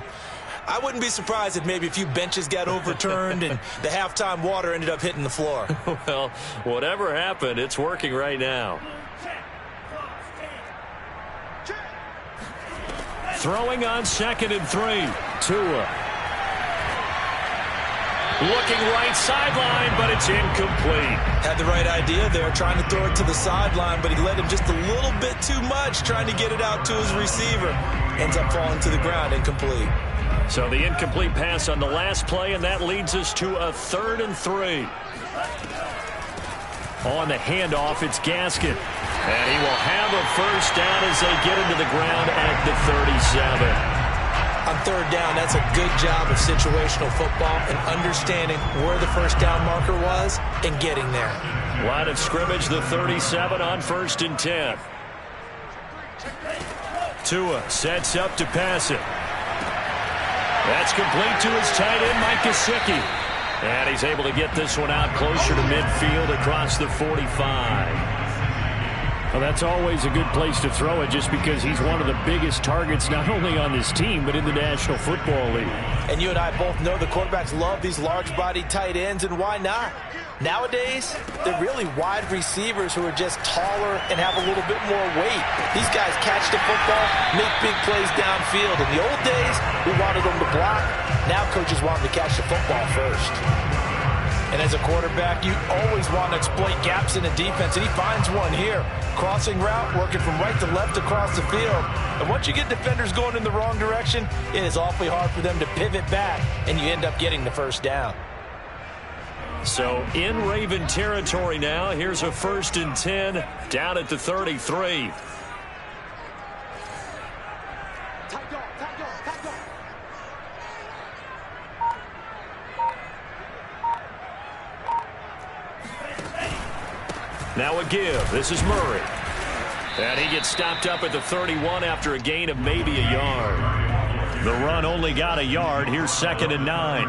Speaker 2: I wouldn't be surprised if maybe a few benches got overturned and the halftime water ended up hitting the floor.
Speaker 1: Well, whatever happened, it's working right now. Throwing on 2nd and 3. Tua. Looking right sideline, but it's incomplete.
Speaker 2: Had the right idea there, trying to throw it to the sideline, but he let him just a little bit too much, trying to get it out to his receiver. Ends up falling to the ground, incomplete.
Speaker 1: So the incomplete pass on the last play, and that leads us to a 3rd and 3. On the handoff, it's Gaskin. And he will have a first down as they get into the ground at the 37.
Speaker 2: On third down, that's a good job of situational football and understanding where the first down marker was and getting there.
Speaker 1: Line of scrimmage, the 37 on 1st and 10. Tua sets up to pass it. That's complete to his tight end, Mike Gesicki. And he's able to get this one out closer to midfield across the 45.
Speaker 6: Well, that's always a good place to throw it just because he's one of the biggest targets not only on this team but in the National Football League.
Speaker 4: And you and I both know the quarterbacks love these large-bodied tight ends, and why not? Nowadays, they're really wide receivers who are just taller and have a little bit more weight. These guys catch the football, make big plays downfield. In the old days, we wanted them to block. Now coaches want them to catch the football first. And as a quarterback, you always want to exploit gaps in the defense, and he finds one here. Crossing route, working from right to left across the field. And once you get defenders going in the wrong direction, it is awfully hard for them to pivot back, and you end up getting the first down.
Speaker 1: So in Raven territory now, here's a 1st and 10 down at the 33. Now a give. This is Murray. And he gets stopped up at the 31 after a gain of maybe a yard. The run only got a yard. Here's 2nd and 9.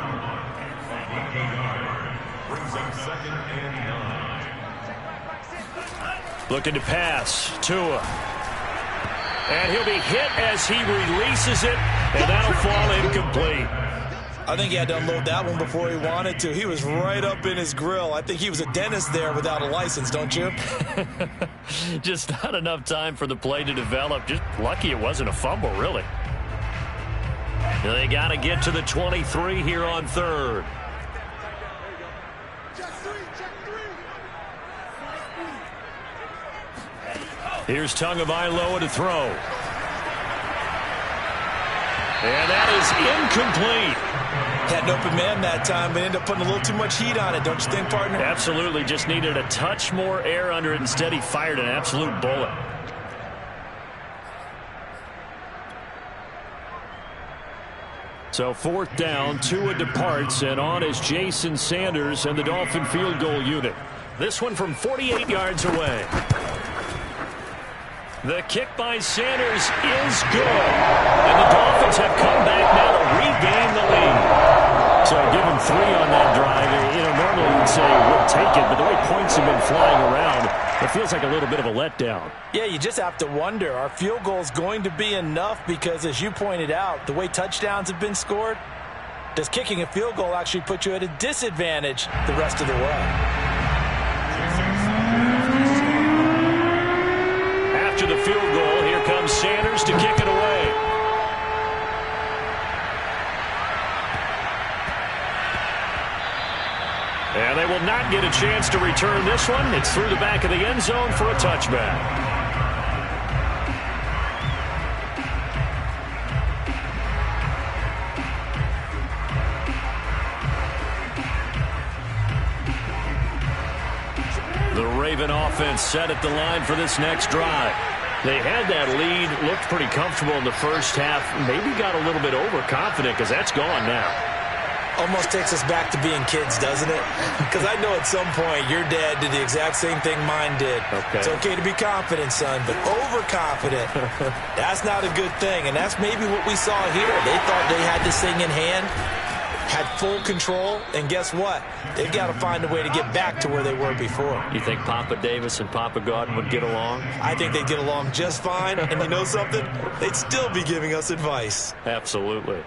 Speaker 3: Brings up 2nd and 9.
Speaker 1: Looking to pass. Tua. And he'll be hit as he releases it. And that'll fall incomplete.
Speaker 2: I think he had to unload that one before he wanted to. He was right up in his grill. I think he was a dentist there without a license, don't you?
Speaker 1: Just not enough time for the play to develop. Just lucky it wasn't a fumble, really. They got to get to the 23 here on 3rd. Here's Tagovailoa to throw. And that is incomplete.
Speaker 2: Had an open man that time, but ended up putting a little too much heat on it, don't you think, partner?
Speaker 1: Absolutely. Just needed a touch more air under it. Instead, he fired an absolute bullet. So 4th down, Tua departs, and on is Jason Sanders and the Dolphin field goal unit. This one from 48 yards away. The kick by Sanders is good. And the Dolphins have come back now to regain the lead. So given 3 on that drive, normally you'd say we'll take it, but the way points have been flying around, it feels like a little bit of a letdown.
Speaker 4: Yeah, you just have to wonder, are field goals going to be enough? Because as you pointed out, the way touchdowns have been scored, does kicking a field goal actually put you at a disadvantage the rest of the way?
Speaker 1: After the field goal, here comes Sanders to kick it away. And they will not get a chance to return this one. It's through the back of the end zone for a touchback. The Raven offense set at the line for this next drive. They had that lead, looked pretty comfortable in the first half, maybe got a little bit overconfident because that's gone now.
Speaker 2: Almost takes us back to being kids, doesn't it? Because I know at some point your dad did the exact same thing mine did.
Speaker 1: Okay.
Speaker 2: It's okay to be confident, son, but overconfident, that's not a good thing. And that's maybe what we saw here. They thought they had this thing in hand, had full control, and guess what? They've got to find a way to get back to where they were before.
Speaker 1: You think Papa Davis and Papa Godwin would get along?
Speaker 2: I think they'd get along just fine, and you know something? They'd still be giving us advice.
Speaker 1: Absolutely.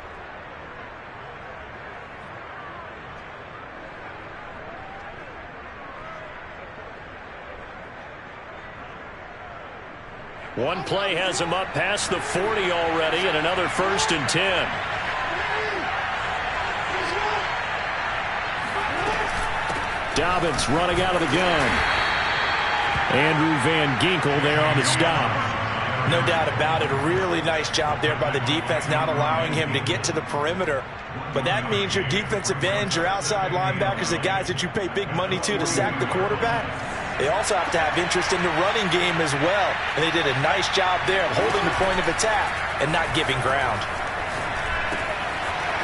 Speaker 1: One play has him up past the 40 already, and another 1st and 10. Dobbins running out of the gun. Andrew Van Ginkel there on the stop.
Speaker 4: No doubt about it. A really nice job there by the defense, not allowing him to get to the perimeter. But that means your defensive ends, your outside linebackers, the guys that you pay big money to sack the quarterback, they also have to have interest in the running game as well. And they did a nice job there of holding the point of attack and not giving ground.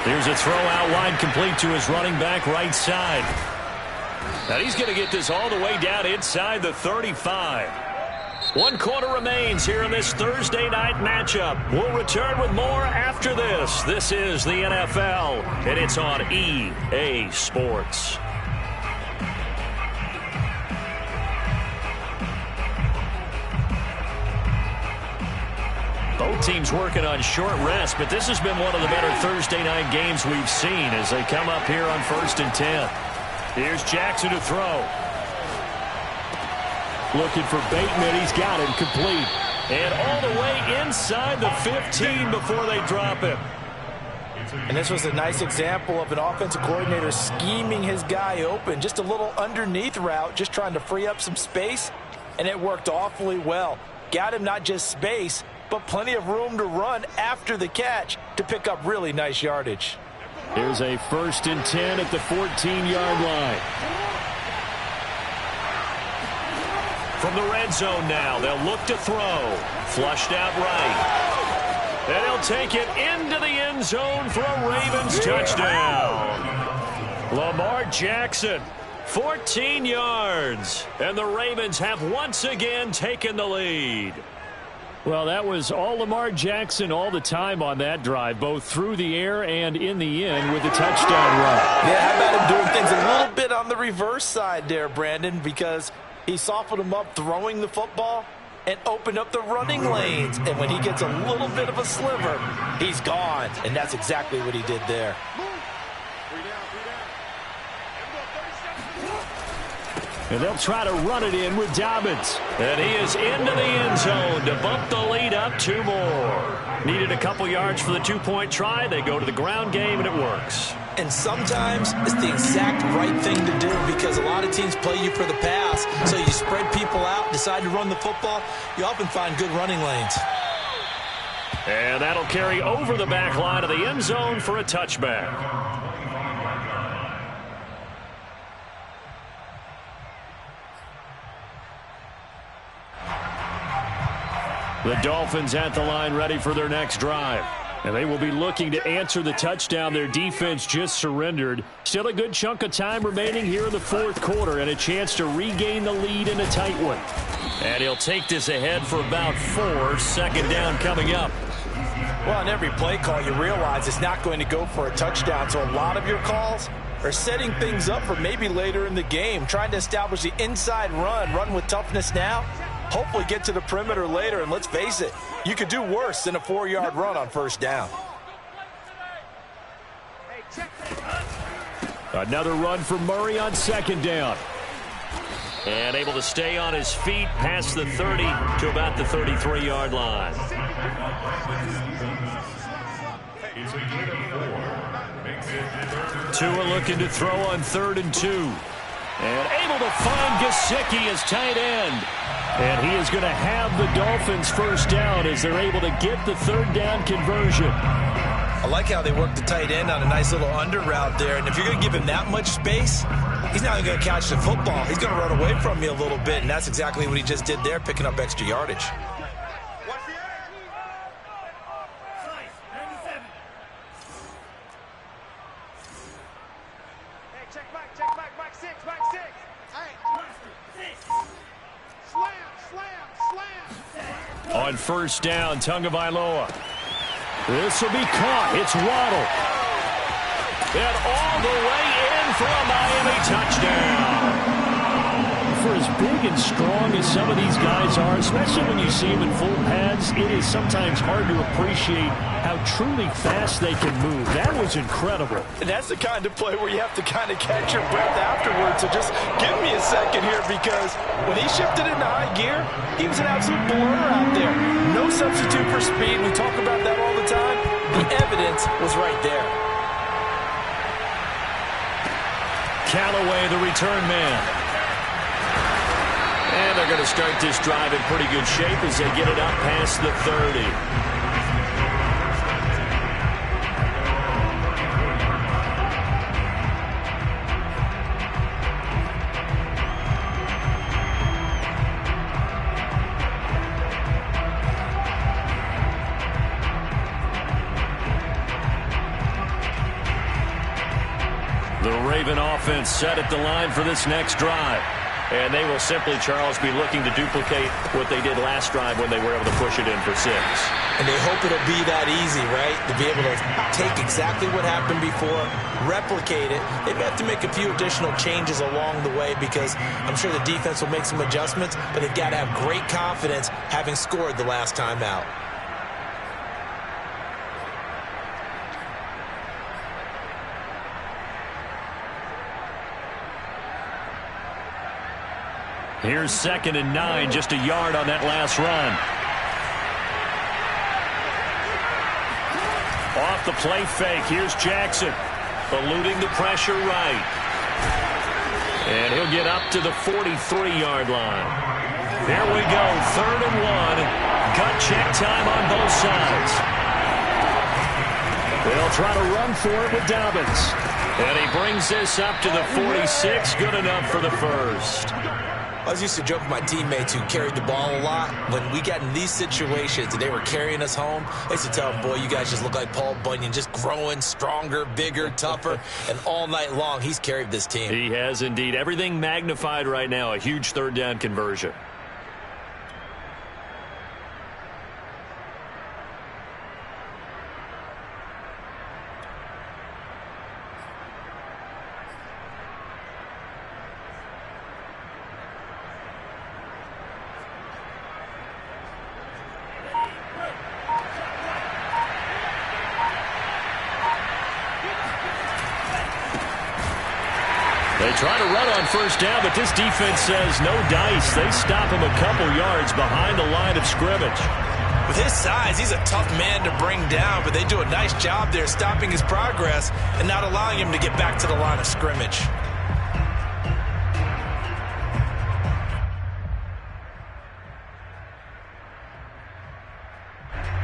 Speaker 1: Here's a throw out wide, complete to his running back right side. Now he's going to get this all the way down inside the 35. 1 quarter remains here in this Thursday night matchup. We'll return with more after this. This is the NFL, and it's on EA Sports. Both teams working on short rest, but this has been one of the better Thursday night games we've seen as they come up here on 1st and 10. Here's Jackson to throw. Looking for Bateman. He's got him complete. And all the way inside the 15 before they drop it.
Speaker 4: And this was a nice example of an offensive coordinator scheming his guy open. Just a little underneath route, just trying to free up some space. And it worked awfully well. Got him not just space, but plenty of room to run after the catch to pick up really nice yardage.
Speaker 6: Here's a 1st and 10 at the 14-yard line.
Speaker 1: From the red zone now, they'll look to throw. Flushed out right. And he'll take it into the end zone for a Ravens touchdown. Lamar Jackson, 14 yards. And the Ravens have once again taken the lead.
Speaker 6: Well, that was all Lamar Jackson all the time on that drive, both through the air and in the end with a touchdown run.
Speaker 4: Yeah, how about him doing things a little bit on the reverse side there, Brandon, because he softened him up throwing the football and opened up the running lanes. And when he gets a little bit of a sliver, he's gone. And that's exactly what he did there.
Speaker 6: And they'll try to run it in with Dobbins.
Speaker 1: And he is into the end zone to bump the lead up 2 more. Needed a couple yards for the 2-point try. They go to the ground game, and it works.
Speaker 2: And sometimes it's the exact right thing to do because a lot of teams play you for the pass. So you spread people out, decide to run the football. You often find good running lanes.
Speaker 1: And that'll carry over the back line of the end zone for a touchback. The Dolphins at the line ready for their next drive. And they will be looking to answer the touchdown their defense just surrendered. Still a good chunk of time remaining here in the 4th quarter and a chance to regain the lead in a tight one. And he'll take this ahead for about 4. 2nd down coming up.
Speaker 4: Well, on every play call, you realize it's not going to go for a touchdown. So a lot of your calls are setting things up for maybe later in the game, trying to establish the inside run with toughness now. Hopefully get to the perimeter later, and let's face it, you could do worse than a 4-yard run on 1st down.
Speaker 6: Another run for Murray on 2nd down.
Speaker 1: And able to stay on his feet past the 30 to about the 33-yard line. Tua looking to throw on 3rd and 2. And able to find Gesicki as tight end. And he is going to have the Dolphins 1st down as they're able to get the 3rd down conversion.
Speaker 2: I like how they work the tight end on a nice little under route there. And if you're going to give him that much space, he's not going to catch the football. He's going to run away from you a little bit, and that's exactly what he just did there, picking up extra yardage.
Speaker 1: On 1st down, Tagovailoa. This will be caught. It's Waddle. And all the way in for a Miami touchdown. For as big and strong as some of these guys are, especially when you see them in full pads, it is sometimes hard to appreciate how truly fast they can move. That was incredible.
Speaker 4: And that's the kind of play where you have to kind of catch your breath afterwards. So just give me a second here, because when he shifted into high gear, he was an absolute blur out there. No substitute for speed. We talk about that all the time. The evidence was right there.
Speaker 1: Callaway, the return man. And they're going to start this drive in pretty good shape as they get it up past the 30. Cleveland offense set at the line for this next drive.
Speaker 6: And they will simply, Charles, be looking to duplicate what they did last drive when they were able to push it in for 6.
Speaker 2: And they hope it'll be that easy, right? To be able to take exactly what happened before, replicate it. They may have to make a few additional changes along the way because I'm sure the defense will make some adjustments, but they've got to have great confidence having scored the last time out.
Speaker 1: Here's 2nd and 9, just a yard on that last run. Off the play fake, here's Jackson, eluding the pressure right. And he'll get up to the 43-yard line. There we go, 3rd and 1. Gut check time on both sides. They'll try to run for it with Dobbins. And he brings this up to the 46, good enough for the first.
Speaker 2: I was used to joke with my teammates who carried the ball a lot. When we got in these situations and they were carrying us home, I used to tell them, boy, you guys just look like Paul Bunyan, just growing stronger, bigger, tougher. And all night long, he's carried this team.
Speaker 1: He has indeed. Everything magnified right now, a huge 3rd down conversion. They try to run on 1st down, but this defense says no dice. They stop him a couple yards behind the line of scrimmage.
Speaker 2: With his size, he's a tough man to bring down, but they do a nice job there stopping his progress and not allowing him to get back to the line of scrimmage.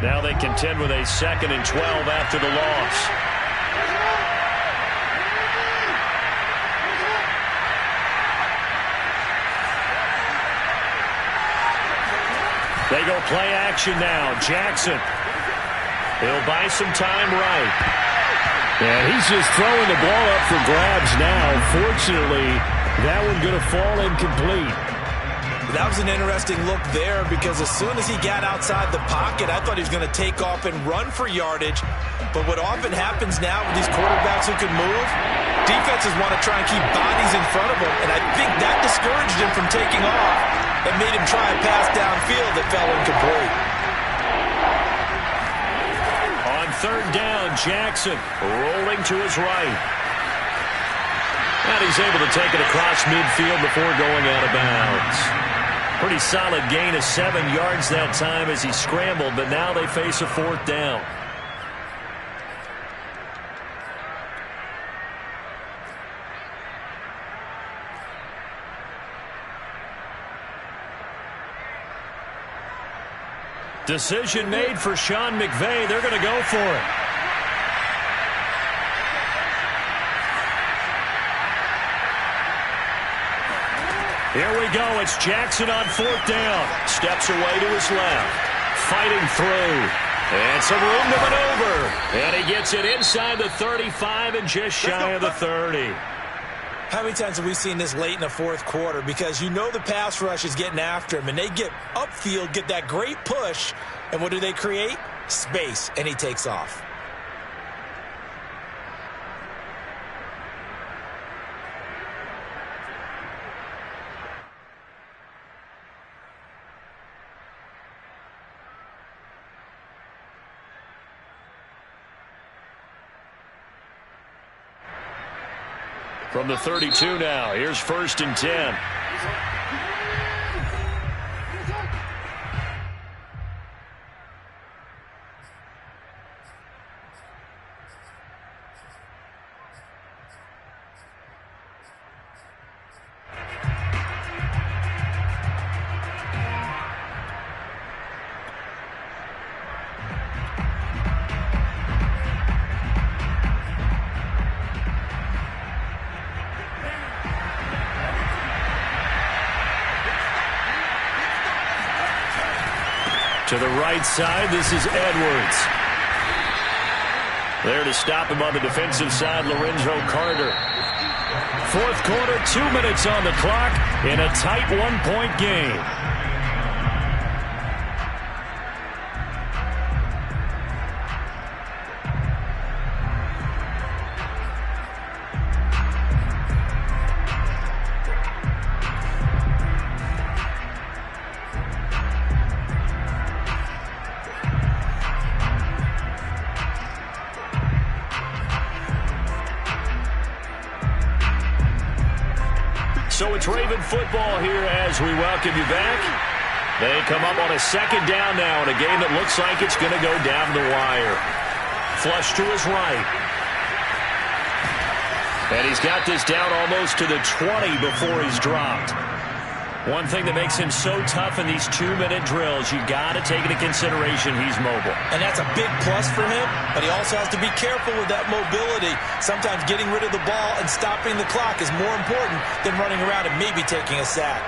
Speaker 1: Now they contend with a 2nd and 12 after the loss. They go play action now. Jackson. He'll buy some time right. And he's just throwing the ball up for grabs now. Fortunately, that one going to fall incomplete.
Speaker 2: That was an interesting look there because as soon as he got outside the pocket, I thought he was going to take off and run for yardage. But what often happens now with these quarterbacks who can move, defenses want to try and keep bodies in front of them. And I think that discouraged him from taking off. That made him try a pass downfield that fell incomplete.
Speaker 1: On 3rd down, Jackson rolling to his right. And he's able to take it across midfield before going out of bounds. Pretty solid gain of 7 yards that time as he scrambled, but now they face a 4th down. Decision made for Sean McVay. They're going to go for it. Here we go. It's Jackson on 4th down. Steps away to his left. Fighting through. And some room to maneuver. And he gets it inside the 35 and just shy of the 30.
Speaker 2: How many times have we seen this late in the 4th quarter? Because you know the pass rush is getting after him, and they get upfield, get that great push, and what do they create? Space, and he takes off.
Speaker 1: From the 32 now, here's 1st and 10. To the right side, this is Edwards. There to stop him on the defensive side, Lorenzo Carter. Fourth quarter, 2 minutes on the clock in a tight one-point game. So it's Raven football here as we welcome you back. They come up on a second down now in a game that looks like it's going to go down the wire. Flush to his right. And he's got this down almost to the 20 before he's dropped. One thing that makes him so tough in these 2-minute drills, you got to take into consideration he's mobile.
Speaker 2: And that's a big plus for him, but he also has to be careful with that mobility. Sometimes getting rid of the ball and stopping the clock is more important than running around and maybe taking a sack.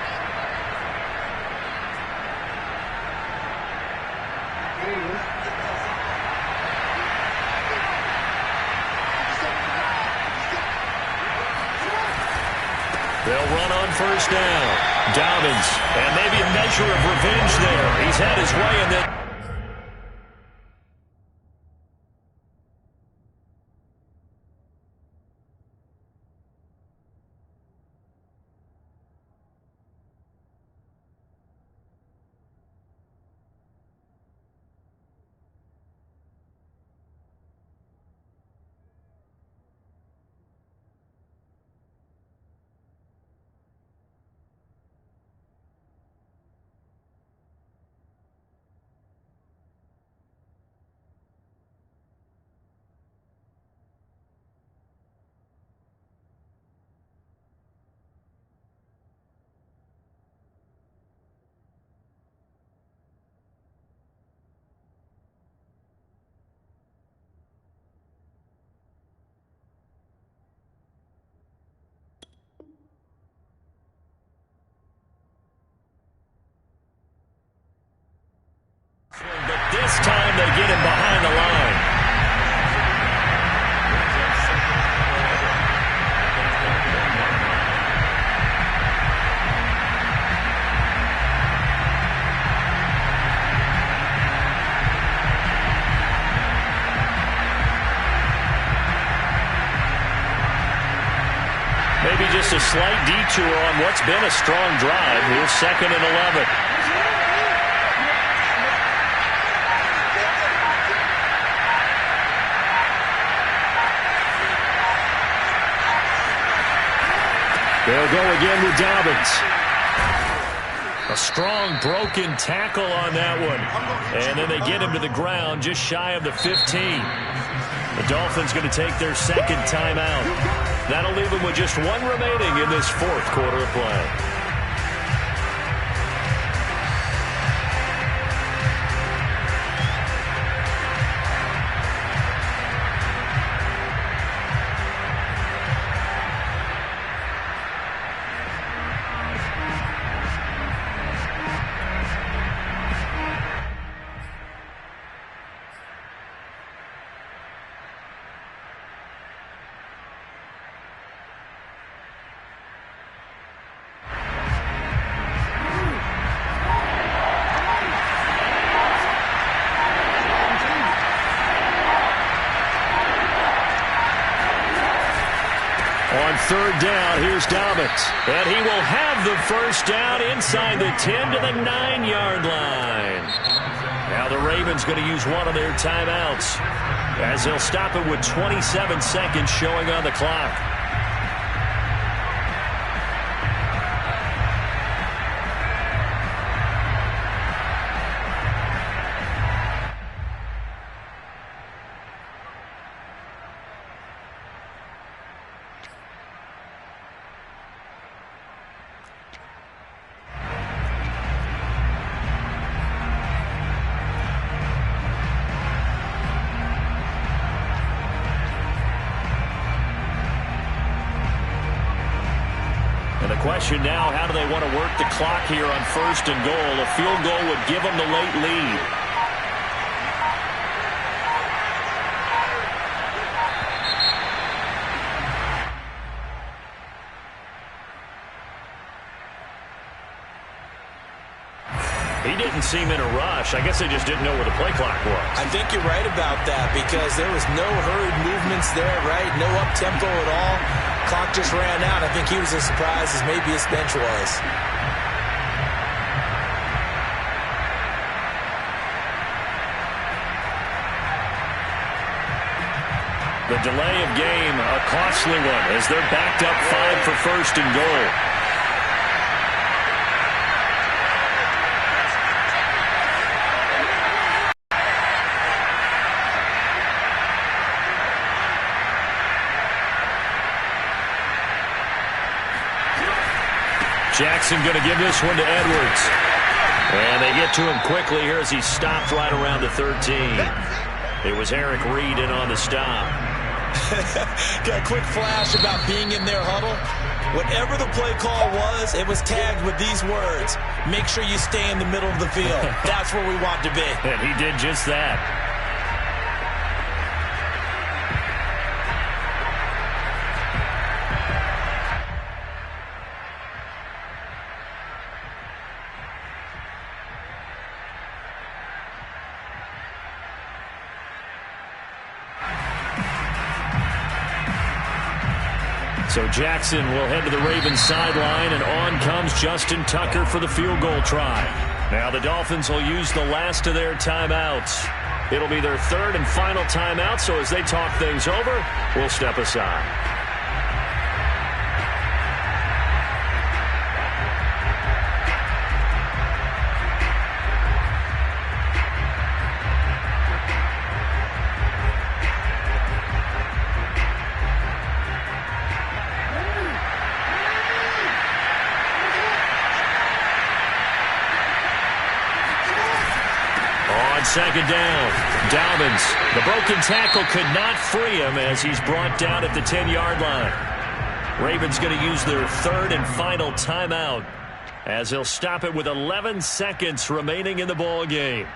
Speaker 1: They'll run on first down. Dobbins, and maybe a measure of revenge there. He's had his way in that. But this time they get him behind the line. Maybe just a slight detour on what's been a strong drive. Here's 2nd and 11. They'll go again with Dobbins. A strong broken tackle on that one. And then they get him to the ground just shy of the 15. The Dolphins going to take their second timeout. That'll leave them with just one remaining in this fourth quarter of play. On third down, here's Dobbins. And he will have the first down inside the 10 to the 9-yard line. Now the Ravens going to use one of their timeouts as they'll stop it with 27 seconds showing on the clock. And the question now, how do they want to work the clock here on first and goal? A field goal would give them the late lead. He didn't seem in a rush. I guess they just didn't know where the play clock was.
Speaker 2: I think you're right about that because there was no hurried movements there, right? No up-tempo at all. Clock just ran out. I think he was as surprised as maybe his bench was.
Speaker 1: The delay of game, a costly one, as they're backed up 5 for first and goal. Jackson going to give this one to Edwards. And they get to him quickly here as he stopped right around the 13. It was Eric Reed in on the stop.
Speaker 2: Got a quick flash about being in their huddle. Whatever the play call was, it was tagged with these words. Make sure you stay in the middle of the field. That's where we want to be.
Speaker 1: And he did just that. So Jackson will head to the Ravens sideline, and on comes Justin Tucker for the field goal try. Now the Dolphins will use the last of their timeouts. It'll be their third and final timeout, so as they talk things over, we'll step aside. Second down. Dobbins. The broken tackle could not free him as he's brought down at the 10-yard line. Ravens going to use their third and final timeout as they'll stop it with 11 seconds remaining in the ball game.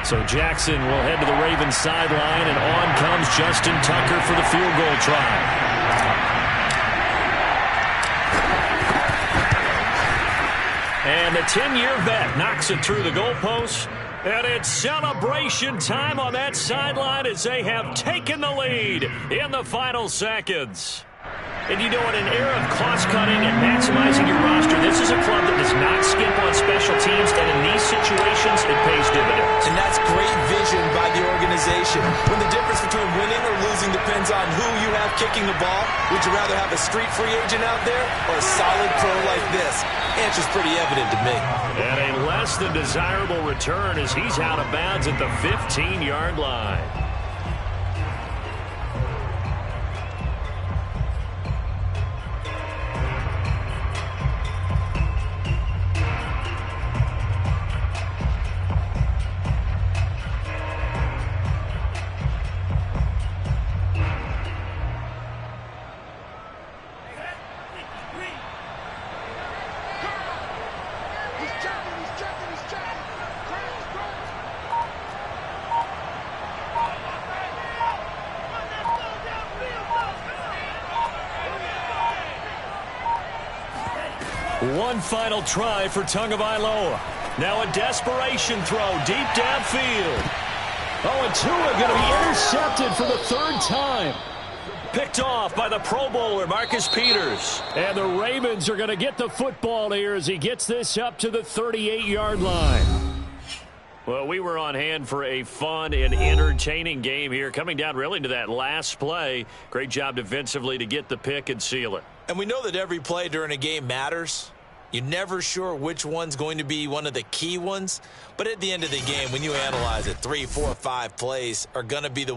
Speaker 1: So Jackson will head to the Ravens sideline, and on comes Justin Tucker for the field goal try. And the 10-year vet knocks it through the goalpost. And it's celebration time on that sideline as they have taken the lead in the final seconds. And you know, in an era of cost-cutting and maximizing your roster, this is a club that does not skimp on special teams, and in these situations, it pays dividends.
Speaker 2: And that's great vision by the organization. When the difference between winning or losing depends on who you have kicking the ball, would you rather have a street free agent out there or a solid pro like this? Answer's pretty evident to me.
Speaker 1: And a less than desirable return as he's out of bounds at the 15-yard line. One final try for Tagovailoa. Now a desperation throw deep downfield. Oh, and Tua going to be intercepted for the third time. Picked off by the Pro Bowler, Marcus Peters. And the Ravens are going to get the football here as he gets this up to the 38-yard line. Well, we were on hand for a fun and entertaining game here, coming down really to that last play. Great job defensively to get the pick and seal it.
Speaker 2: And we know that every play during a game matters. You're never sure which one's going to be one of the key ones. But at the end of the game, when you analyze it, 3, 4, 5 plays are going to be the